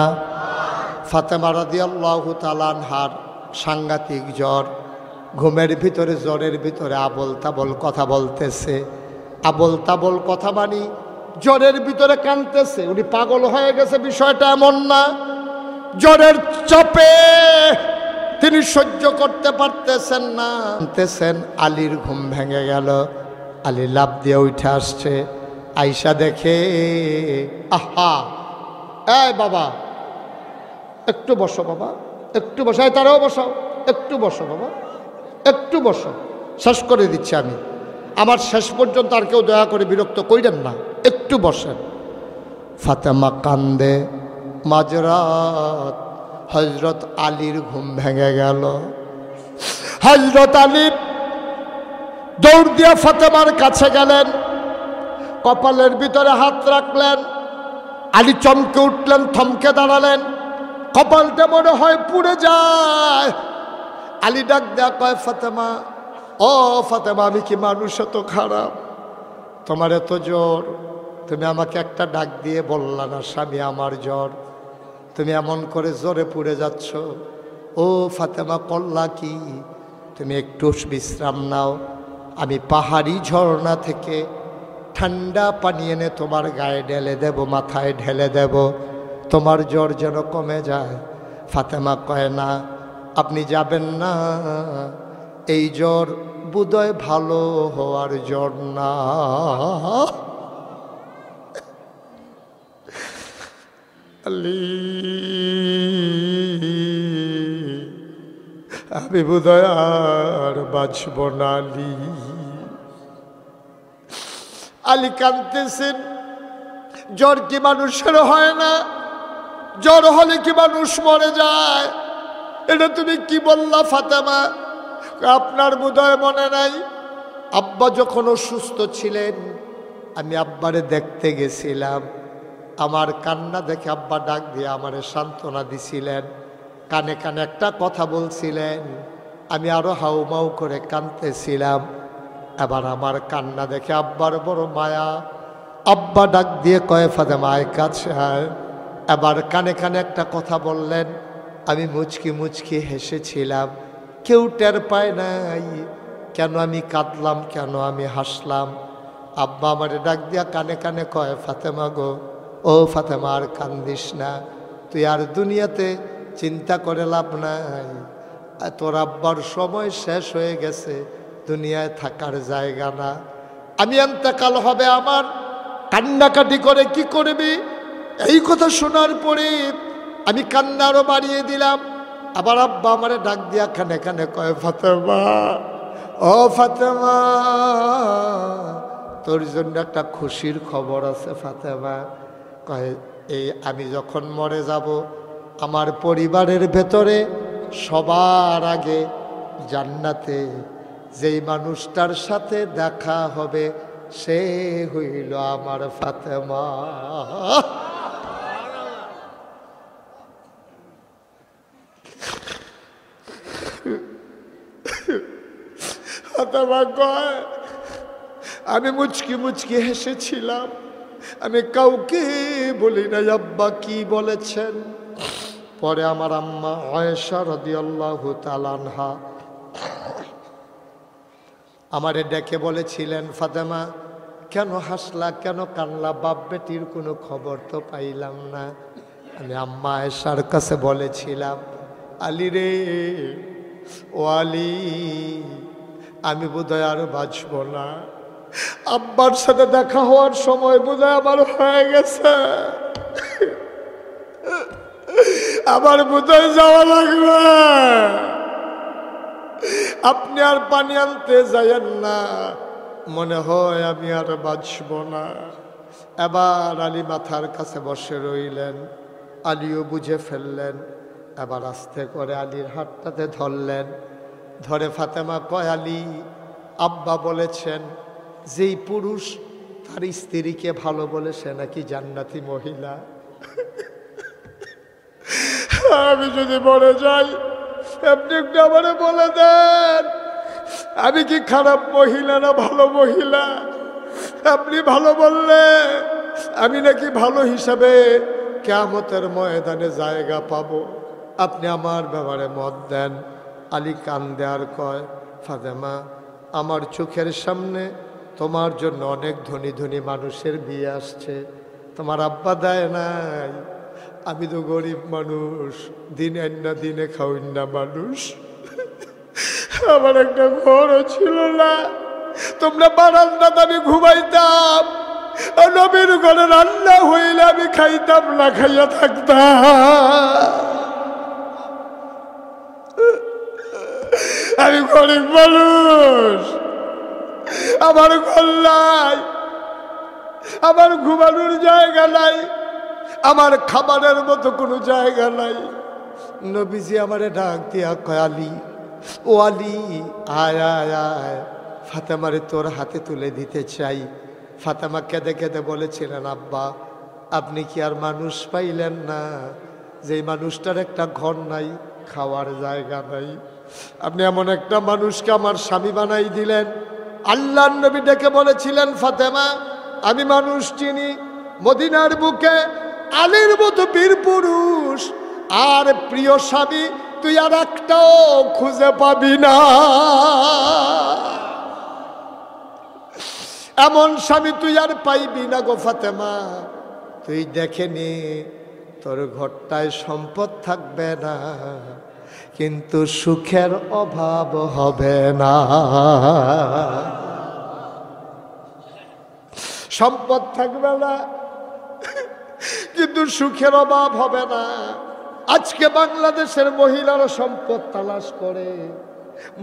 ফাতেমা রাদিয়াল্লাহু তাআলা আনহার সাংঘাতিক জ্বর। ঘুমের ভিতরে, জ্বরের ভিতরে আবল তাবল কথা বলতেছে, আবল তাবল কথা মানি জ্বরের ভিতরে কাঁদতেছে। উনি পাগল হয়ে গেছে বিষয়টা এমন না, জ্বরের চাপে তিনি সহ্য করতে পারতেছেন না, কাঁদতেছেন। আলীর ঘুম ভেঙে গেল, আলী লাফ দিয়ে উঠে আসছে, আয়শা দেখে, আহা এই বাবা একটু বসো, বাবা একটু বসো, তারাও বসাও, একটু বসো বাবা, একটু বসো, শেষ করে দিচ্ছি আমি, আমার শেষ পর্যন্ত আর কেউ দয়া করে বিরক্ত কইরেন না, একটু বসেন। ফাতেমা কান্দে, মাঝরাত হযরত আলীর ঘুম ভেঙে গেল। হযরত আলী দৌড় দিয়ে ফাতেমার কাছে গেলেন, কপালের ভিতরে হাত রাখলেন। আলী চমকে উঠলেন, থমকে দাঁড়ালেন, কপালটা মনে হয় পুড়ে যায়। আলী ডাক দেয়া কয়, ফাতেমা, ও ফাতেমা, আমি কি মানুষ এত খারাপ? তোমার এত জ্বর, তুমি আমাকে একটা ডাক দিয়ে বললা না স্বামী আমার জ্বর, তুমি এমন করে জ্বরে পুড়ে যাচ্ছ। ও ফাতেমা করলা কি? তুমি একটু বিশ্রাম নাও, আমি পাহাড়ি ঝর্ণা থেকে ঠান্ডা পানি এনে তোমার গায়ে ঢেলে দেব, মাথায় ঢেলে দেব, তোমার জ্বর যেন কমে যায়। ফাতেমা কয় না, আপনি যাবেন না, এই জ্বর বোধহয় ভালো হওয়ার জ্বর না। আমি বোধহয় আর বাঁচব না। আলী কাঁদতেছেন, জ্বর কি মানুষের হয় না? জ্বর হলে কি মানুষ মরে যায়? এটা তুমি কি বললা ফাতেমা? আপনার বোধহয় মনে নাই, আব্বা যখন অসুস্থ ছিলেন আমি আব্বারে দেখতে গেছিলাম, আমার কান্না দেখে আব্বা ডাক দিয়ে আমারে সান্ত্বনা দিছিলেন, কানে কানে একটা কথা বলছিলেন, আমি আরো হাউমাউ করে কাঁদতেছিলাম। এবার আমার কান্না দেখে আব্বার বড় মায়া, আব্বা ডাক দিয়ে কয়, ফাতেমা আয় কাছে আয়। এবার কানে কানে একটা কথা বললেন, আমি মুচকি মুচকি হেসেছিলাম, কেউ টের পায় নাই কেন আমি কাঁদলাম, কেন আমি হাসলাম। আব্বা আমারে ডাক দিয়া কানে কানে কয়, ফাতেমা গো, ও ফাতেমা আর কান্দিস না, তুই আর দুনিয়াতে চিন্তা করে লাভ নাই, তোর আব্বার সময় শেষ হয়ে গেছে, দুনিয়ায় থাকার জায়গা না, আমি এন্তেকাল হবে আমার, কান্নাকাটি করে কি করবি? এই কথা শোনার পরে আমি কান্না আরো বাড়িয়ে দিলাম। আবার আব্বা আমারে ডাক দিয়া কানে কানে কয়, ফাতেমা, ও ফাতেমা, তোর জন্য একটা খুশির খবর আছে ফাতেমা। কয়, এই আমি যখন মরে যাব, আমার পরিবারের ভেতরে সবার আগে জান্নাতে যেই মানুষটার সাথে দেখা হবে সে হইল আমার ফাতেমা। ফাতেমা কয়, আমি মুচকি মুচকি হেসেছিলাম, আমি কাউকে বলি না আব্বা কি বলেছেন। পরে আমার আম্মা আয়েশা রাদিয়াল্লাহু তাআলা আনহা আমারে ডেকে বলেছিলেন, ফাতেমা কেন হাসলা, কেন কানলা, বাপ বেটির কোনো খবর তো পাইলাম না। আমি আম্মা আয়েশার কাছে বলেছিলাম, আলী রে, ও আলী, আমি বোধহয় আর বাঁচব না, আব্বার সাথে দেখা হওয়ার সময় বোধহয় আমার হয়ে গেছে, আমার বোধহয় যাওয়া লাগবে, আপনি আর পানি আনতে যাইয়েন না, মনে হয় আমি আর বাঁচব না। এবার আলী মাথার কাছে বসে রইলেন। আলীও বুঝে ফেললেন। এবার আস্তে করে আলীর হাতটাতে ধরলেন। ধরে ফাতেমা কয়, আলী, আব্বা বলেছেন যেই পুরুষ তার স্ত্রীকে ভালো বলে সে নাকি জান্নাতি মহিলা। আমি যদি মরে যাই আপনি একটু আমারে বলে দেন, আমি কি খারাপ মহিলা না ভালো মহিলা? আপনি ভালো বললে আমি নাকি ভালো হিসাবে কিয়ামতের ময়দানে জায়গা পাবো। আপনি আমার ব্যাপারে মত দেন। আলী কান্দে আর কয়, ফাতেমা, আমার চোখের সামনে তোমার জন্য অনেক ধনী ধনী মানুষের বিয়ে আসছে, তোমার আব্বা দেয় নাই। আমি তো গরিব মানুষ, দিন আন্না দিনে খাওয়াই না মানুষ। আমার একটা ঘরও ছিল না, তোমরা বারান্দাতে আমি ঘুমাইতাম, নবীর ঘরে রান্না হইলে আমি খাইতাম না, খাইয়া থাকতাম। আমি গরিব মানুষ, আমার ঘর নাই, আমার ঘুমানোর জায়গা নাই, আমার খাবারের মতো কোনো জায়গা নাই। নবীজি আমারে ডাক দিয়া কয়, আলী, ও আলী, আয় আয় আয়, ফাতেমারে তোর হাতে তুলে দিতে চাই। ফাতেমা কেঁদে কেঁদে বলেছিলেন, আব্বা, আপনি কি আর মানুষ পাইলেন না? যে মানুষটার একটা ঘর নাই, খাওয়ার জায়গা নাই, আপনি এমন একটা মানুষকে আমার স্বামী বানাই দিলেন। আল্লাহর নবী ডেকে বলেছিলেন, ফাতেমা, আমি মানুষ চিনি, মদিনার বুকে আলীর মতো বীর পুরুষ আর প্রিয় স্বামী তুই আর একটাও খুঁজে পাবি না। এমন স্বামী তুই আর পাইবি না গো ফাতেমা। তুই দেখে নে, তোর ঘরটায় সম্পদ থাকবে না, কিন্তু সুখের অভাব হবে না। সম্পদ থাকবে না কিন্তু সুখের অভাব হবে না। আজকে বাংলাদেশের মহিলারা সম্পদ তালাশ করে,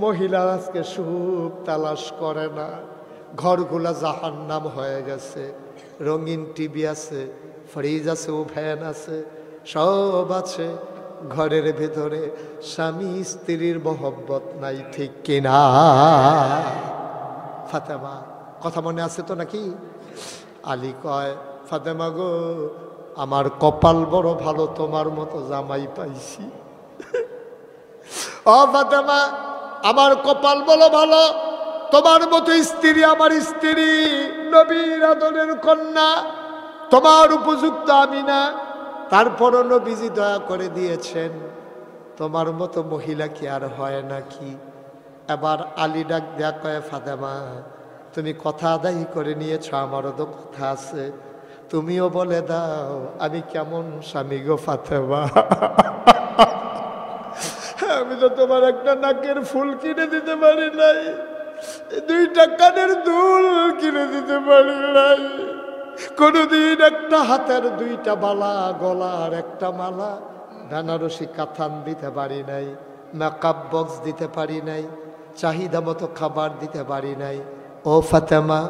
মহিলা আজকে সুখ তালাশ করে না। ঘরগুলা জাহান্নাম হয়ে গেছে। রঙিন টিভি আছে, ফ্রিজ আছে, ওভেন আছে, সব আছে, ঘরের ভেতরে স্বামী স্ত্রীর মহব্বত নাই, ঠিক কিনা? ফাতেমা, কথা মনে আছে তো নাকি? আলী কয়, ফাতেমা গো, আমার কপাল বড় ভালো, তোমার মতো জামাই পাইছি। ও ফাতেমা, আমার কপাল বড় ভালো, তোমার মতো স্ত্রী আমার স্ত্রী, নবীর আদরের কন্যা, তোমার উপযুক্ত আমি না, তারপরও নবীজি দয়া করে দিয়েছেন। তোমার মতো মহিলা কি আর হয় নাকি? এবার আলী ডাক দেয়া কয়, ফাতেমা, তুমি কথা আদায় করে নিয়েছ, আমারও তো কথা আছে, তুমিও বলে দাও আমি কেমন স্বামী গো ফাতেমা। আমি তো তোমার একটা নাকের ফুল কিনে দিতে পারি নাই, দুইটা কানের দুল কিনে দিতে পারি নাই, কোনদিন একটা হাতের দুইটা বালা, গলার একটা মালা, বেনারসি কাতান দিতে পারি নাই, মেকআপ বক্স দিতে পারি নাই, চাহিদা মতো খাবার দিতে পারি নাই। ও ফাতেমা,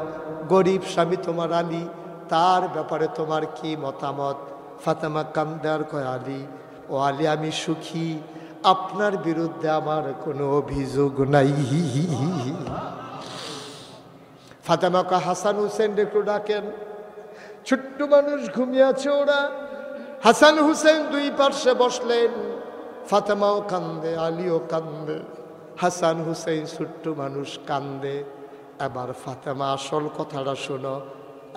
গরিব স্বামী তোমার আলী, তার ব্যাপারে তোমার কি মতামত? ফাতেমা কান্দার কয়, আলী, ও আলী, আমি সুখী, আপনার বিরুদ্ধে আমার কোনো অভিযোগ নাই। ফাতেমা কয়, হাসান হুসেন একটু ডাকেন। ছোট্ট মানুষ ঘুমিয়ে আছে ওরা। হাসান হুসেন দুই পার্শ্বে বসলেন। ফাতেমাও কান্দে, আলীও কান্দে, হাসান হুসেন ছোট্ট মানুষ কান্দে। এবার ফাতেমা আসল কথাটা শোনো।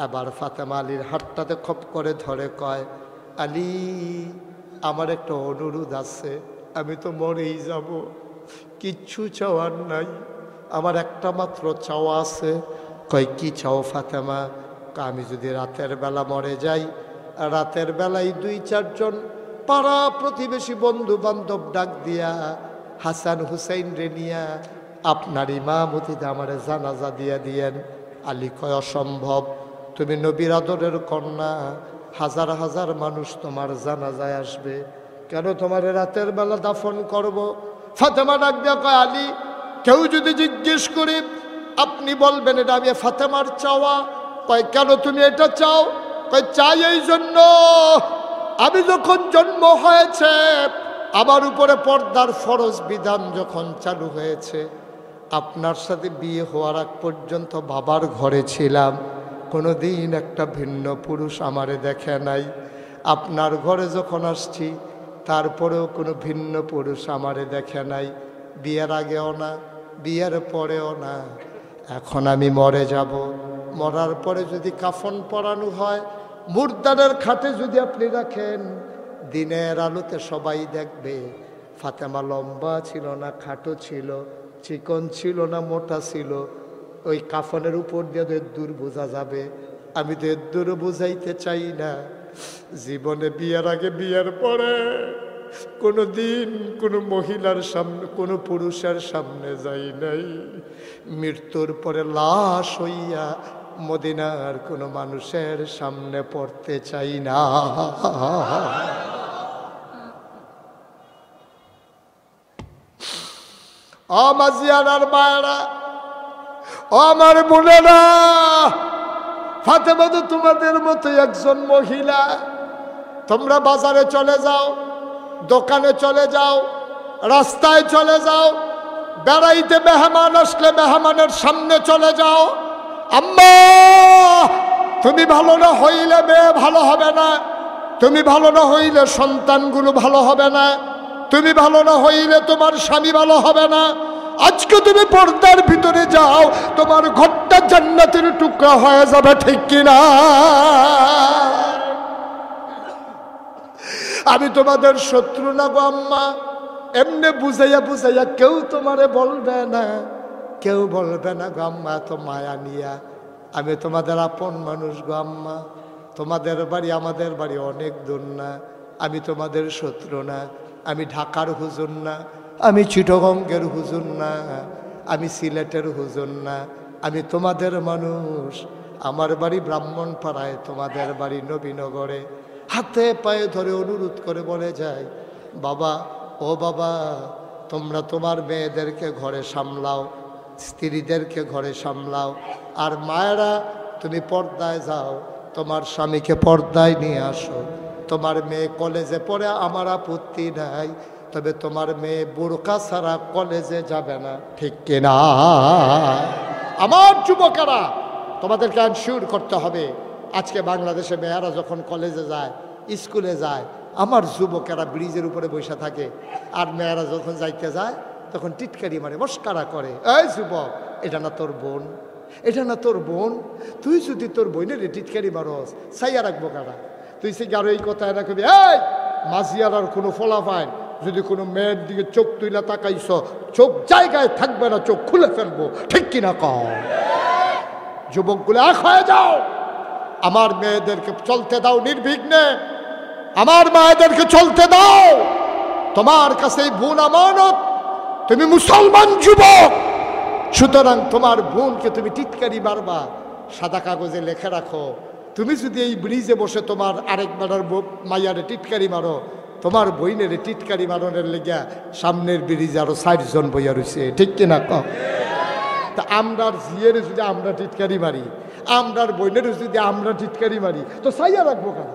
এবার ফাতেমা আলীর হাতটাতে খপ করে ধরে কয়, আলী, আমার একটা অনুরোধ আছে, আমি তো মরেই যাব, কিচ্ছু চাওয়ার নাই, আমার একটা মাত্র চাওয়া আছে। কয়, কি চাও ফাতেমা? আমি যদি রাতের বেলা মরে যাই, রাতের বেলায় 2-4 পাড়া প্রতিবেশী বন্ধু বান্ধব ডাক দিয়া হাসান হুসাইন রে নিয়া আপনার ইমামতিতে আমার জানাজা দিয়া দিয়েন। আলী কয়, অসম্ভব, তুমি নবীর আদরের কন্যা, হাজার হাজার মানুষ তোমার জানাজায় আসবে, কেন তোমার রাতের বেলা দাফন করব? ফাতেমা ডাক দিয়া কয়, আলী, কেউ যদি জিজ্ঞেস করে আপনি বলবেন এটা আমি ফাতেমার চাওয়া। কয় কেন তুমি এটা চাও? কয় চাই এই জন্য আমি যখন জন্ম হয়েছে আমার উপরে পর্দার ফরজ বিধান যখন চালু হয়েছে, আপনার সাথে বিয়ে হওয়ার আগ পর্যন্ত বাবার ঘরে ছিলাম, কোনো দিন একটা ভিন্ন পুরুষ আমারে দেখে নাই। আপনার ঘরে যখন আসছি তারপরেও কোনো ভিন্ন পুরুষ আমারে দেখে নাই, বিয়ের আগেও না, বিয়ের পরেও না। এখন আমি মরে যাব, মরার পরে যদি কাফন পরানো হয়, মুর্দারের খাটে যদি আপনি রাখেন, দিনের আলোতে সবাই দেখবে ফাতেমা লম্বা ছিল না খাটো ছিল, চিকন ছিল না মোটা ছিল। ওই কাফনের উপর দিয়ে তো দূর বোঝা যাবে। আমি তো দূর বুঝাইতে চাই না। জীবনে বিয়ের আগে বিয়ের পরে কোনো দিন কোনো মহিলার সামনে কোনো পুরুষের সামনে যাই নাই। মৃত্যুর পরে লাশ হইয়া মদিনার কোনো মানুষের সামনে পড়তে চাই না। মাজিয়ার মায়েরা, আমার বোনেরা, ফাতেমা তো তোমাদের মতো একজন মহিলা। তোমরা বাজারে চলে যাও, দোকানে চলে যাও, রাস্তায় চলে যাও, বেড়াইতে মেহমান আসলে মেহমানের সামনে চলে যাও। আম্মা তুমি ভালো না হইলে মেয়ে ভালো হবে না, তুমি ভালো না হইলে সন্তানগুলো ভালো হবে না, তুমি ভালো না হইলে তোমার স্বামী ভালো হবে না। আজকে তুমি পর্দার ভিতরে যাও, তোমার ঘরটা জান্নাতের টুকরা হয়ে যাবে, ঠিক কিনা? আমি তোমাদের শত্রু না গো আম্মা। এমনি বুঝাইয়া বুঝাইয়া কেউ তোমারে বলবে না, কেউ বলবে না গো আম্মা। তো মায়া নিয়া আমি তোমাদের আপন মানুষ গো আম্মা। তোমাদের বাড়ি আমাদের বাড়ি অনেক দূর না। আমি তোমাদের শত্রু না। আমি ঢাকার হুজুর না, আমি চিটগঙ্গের হুজুর না, আমি সিলেটের হুজুর না। আমি তোমাদের মানুষ। আমার বাড়ি ব্রাহ্মণপাড়ায়, তোমাদের বাড়ি নবীনগরে। হাতে পায়ে ধরে অনুরোধ করে বলে যায়, বাবা ও বাবা, তোমরা তোমার মেয়েদেরকে ঘরে সামলাও, স্ত্রীদেরকে ঘরে সামলাও। আর মায়েরা তুমি পর্দায় যাও, তোমার স্বামীকে পর্দায় নিয়ে আসো। তোমার মেয়ে কলেজে পড়ে আমার আপত্তি নাই, তবে তোমার মেয়ে বোরকা ছাড়া কলেজে যাবে না, ঠিক কিনা? আমার যুবকেরা, তোমাদেরকে এনশিওর করতে হবে। আজকে বাংলাদেশে মেয়েরা যখন কলেজে যায়, স্কুলে যায়, আমার যুবকেরা ব্রিজের উপরে বসে থাকে, আর মেয়েরা যখন যাইতে যায় তখন টিটকারি মারে, মস্কারা করে। এই যুবক, এটা না তোর বোন? এটা না তোর বোন? তুই যদি তোর বোনের টিটকারি মারস, সাইয়া রাখবো কারা? তুই সে আরো এই কথা না কবি, এই মাঝিয়ার আর কোনো ফলাফাইন যদি কোনো মেয়ের দিকে চোখ তুইলা তাকাইছ, চোখ জায়গায় থাকবে না, চোখ খুলে ফেলবো, ঠিক কিনা কও? যুবকগুলো এক হয়ে যাও, আমার মেয়েদেরকে চলতে দাও নির্বিঘ্নে, আমার মায়েদেরকে চলতে দাও। তোমার কাছে এই বোন আমানত, তুমি মুসলমান যুবক, সুতরাং তোমার বোনকে তুমি টিটকারি মারবা, সাদা কাগজে লেখে রাখো। তুমি যদি এই ব্রিজে বসে তোমার আরেক বেড়ার মাইয়ারে টিটকারি মারো, তোমার বইনের টিটকারি মারনের লেগা সামনের ব্রিজে আরো 60 জন বইয়া রয়েছে, ঠিক কিনা কও? তা আমরার জিয়ের যদি আমরা টিটকারি মারি, আমরার বইনের যদি আমরা টিটকারি মারি, তো সাইয়া রাখবো কারা?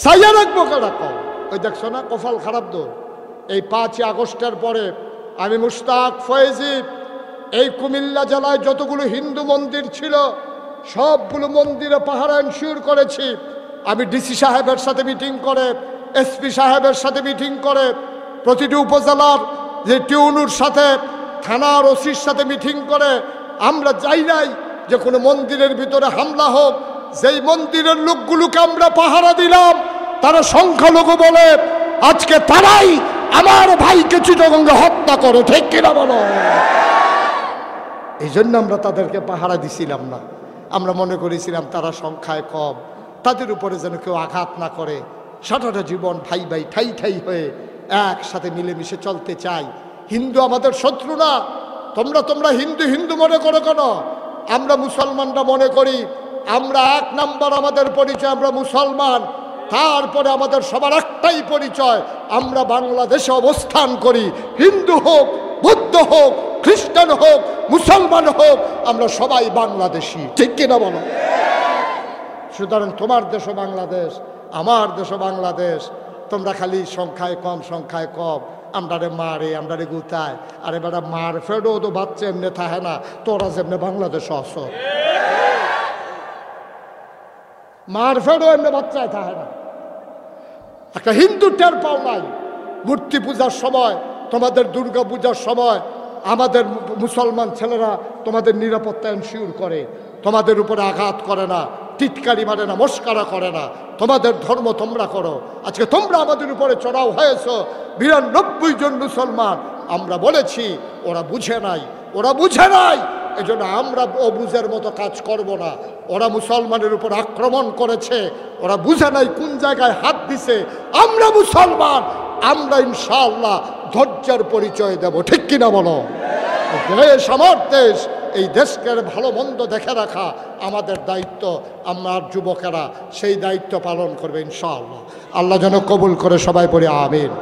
সাইয়া রাখবো কারা কও? ওই দেখছো না কপাল খারাপ তো। এই 5ই আগস্টের পরে আমি মুশতাক ফয়েজি এই কুমিল্লা জেলায় যতগুলো হিন্দু মন্দির ছিল সবগুলো মন্দিরে পাহারা এনশিওর করেছি। আমি ডিসি সাহেবের সাথে মিটিং করে, এসপি সাহেবের সাথে মিটিং করে, প্রতিটি উপজেলার যে টিউনুর সাথে, থানার ওসির সাথে মিটিং করে আমরা যাই নাই যে কোনো মন্দিরের ভিতরে হামলা হোক। যেই মন্দিরের লোকগুলোকে আমরা পাহারা দিলাম তারা সংখ্যালঘু বলে আজকে তারাই আমার ভাইকে চিটাগঙ্গে হত্যা করে, ঠিক কিনা বলো? এই জন্য আমরা তাদেরকে পাহারা দিছিলাম না। আমরা মনে করেছিলাম তারা সংখ্যায় কম, তাদের উপরে যেন কেউ আঘাত না করে। সারাটা জীবন ভাই ভাই ঠাই ঠাই হয়ে একসাথে মিলেমিশে চলতে চাই। হিন্দু আমাদের শত্রু না। তোমরা হিন্দু হিন্দু মনে করো কেন? আমরা মুসলমানরা মনে করি আমরা 1 নাম্বার, আমাদের পরিচয় আমরা মুসলমান। তারপরে আমাদের সবার একটাই পরিচয়, আমরা বাংলাদেশে অবস্থান করি। হিন্দু হোক বৌদ্ধ হোক, খ্রিস্টান হোক, মুসলমান হোক, আমরা সবাই বাংলাদেশি, ঠিক কিনা বলো? সুতরাং তোমার দেশও বাংলাদেশ, আমার দেশও বাংলাদেশ। তোমরা খালি সংখ্যায় কম, সংখ্যায় কম, আমরারে মারে, আমরারে গুতায়। আরে বেটা মার ফেডো তো বাচ্চা এমনি থাকে না, তোরা যেমনি বাংলাদেশ অস মার ফেডো এমনি বাচ্চায় থাকে না। একটা হিন্দু টের পাও নাই মূর্তি পূজার সময়, তোমাদের দুর্গা পূজার সময় আমাদের মুসলমান ছেলেরা তোমাদের নিরাপত্তা এনশিওর করে, তোমাদের উপরে আঘাত করে না, টিটকারি মারে না, মস্কারা করে না। তোমাদের ধর্ম তোমরা করো। আজকে তোমরা আমাদের উপরে চড়াও হয়েছ ৯২ জন মুসলমান। আমরা বলেছি ওরা বুঝে নাই, ওরা বুঝে নাই, এজন্য আমরা অবুঝের মতো কাজ করব না। ওরা মুসলমানের উপর আক্রমণ করেছে, ওরা বুঝে নাই কোন জায়গায় হাত দিছে। আমরা মুসলমান, আমরা ইনশাআল্লাহ ধৈর্যের পরিচয় দেব, ঠিক কিনা বলো? দেশ আমার দেশ, এই দেশকে ভালো মন্দ দেখে রাখা আমাদের দায়িত্ব। আমার যুবকেরা সেই দায়িত্ব পালন করবে ইনশাআল্লাহ। আল্লাহ যেন কবুল করে, সবাই পড়ে আমিন।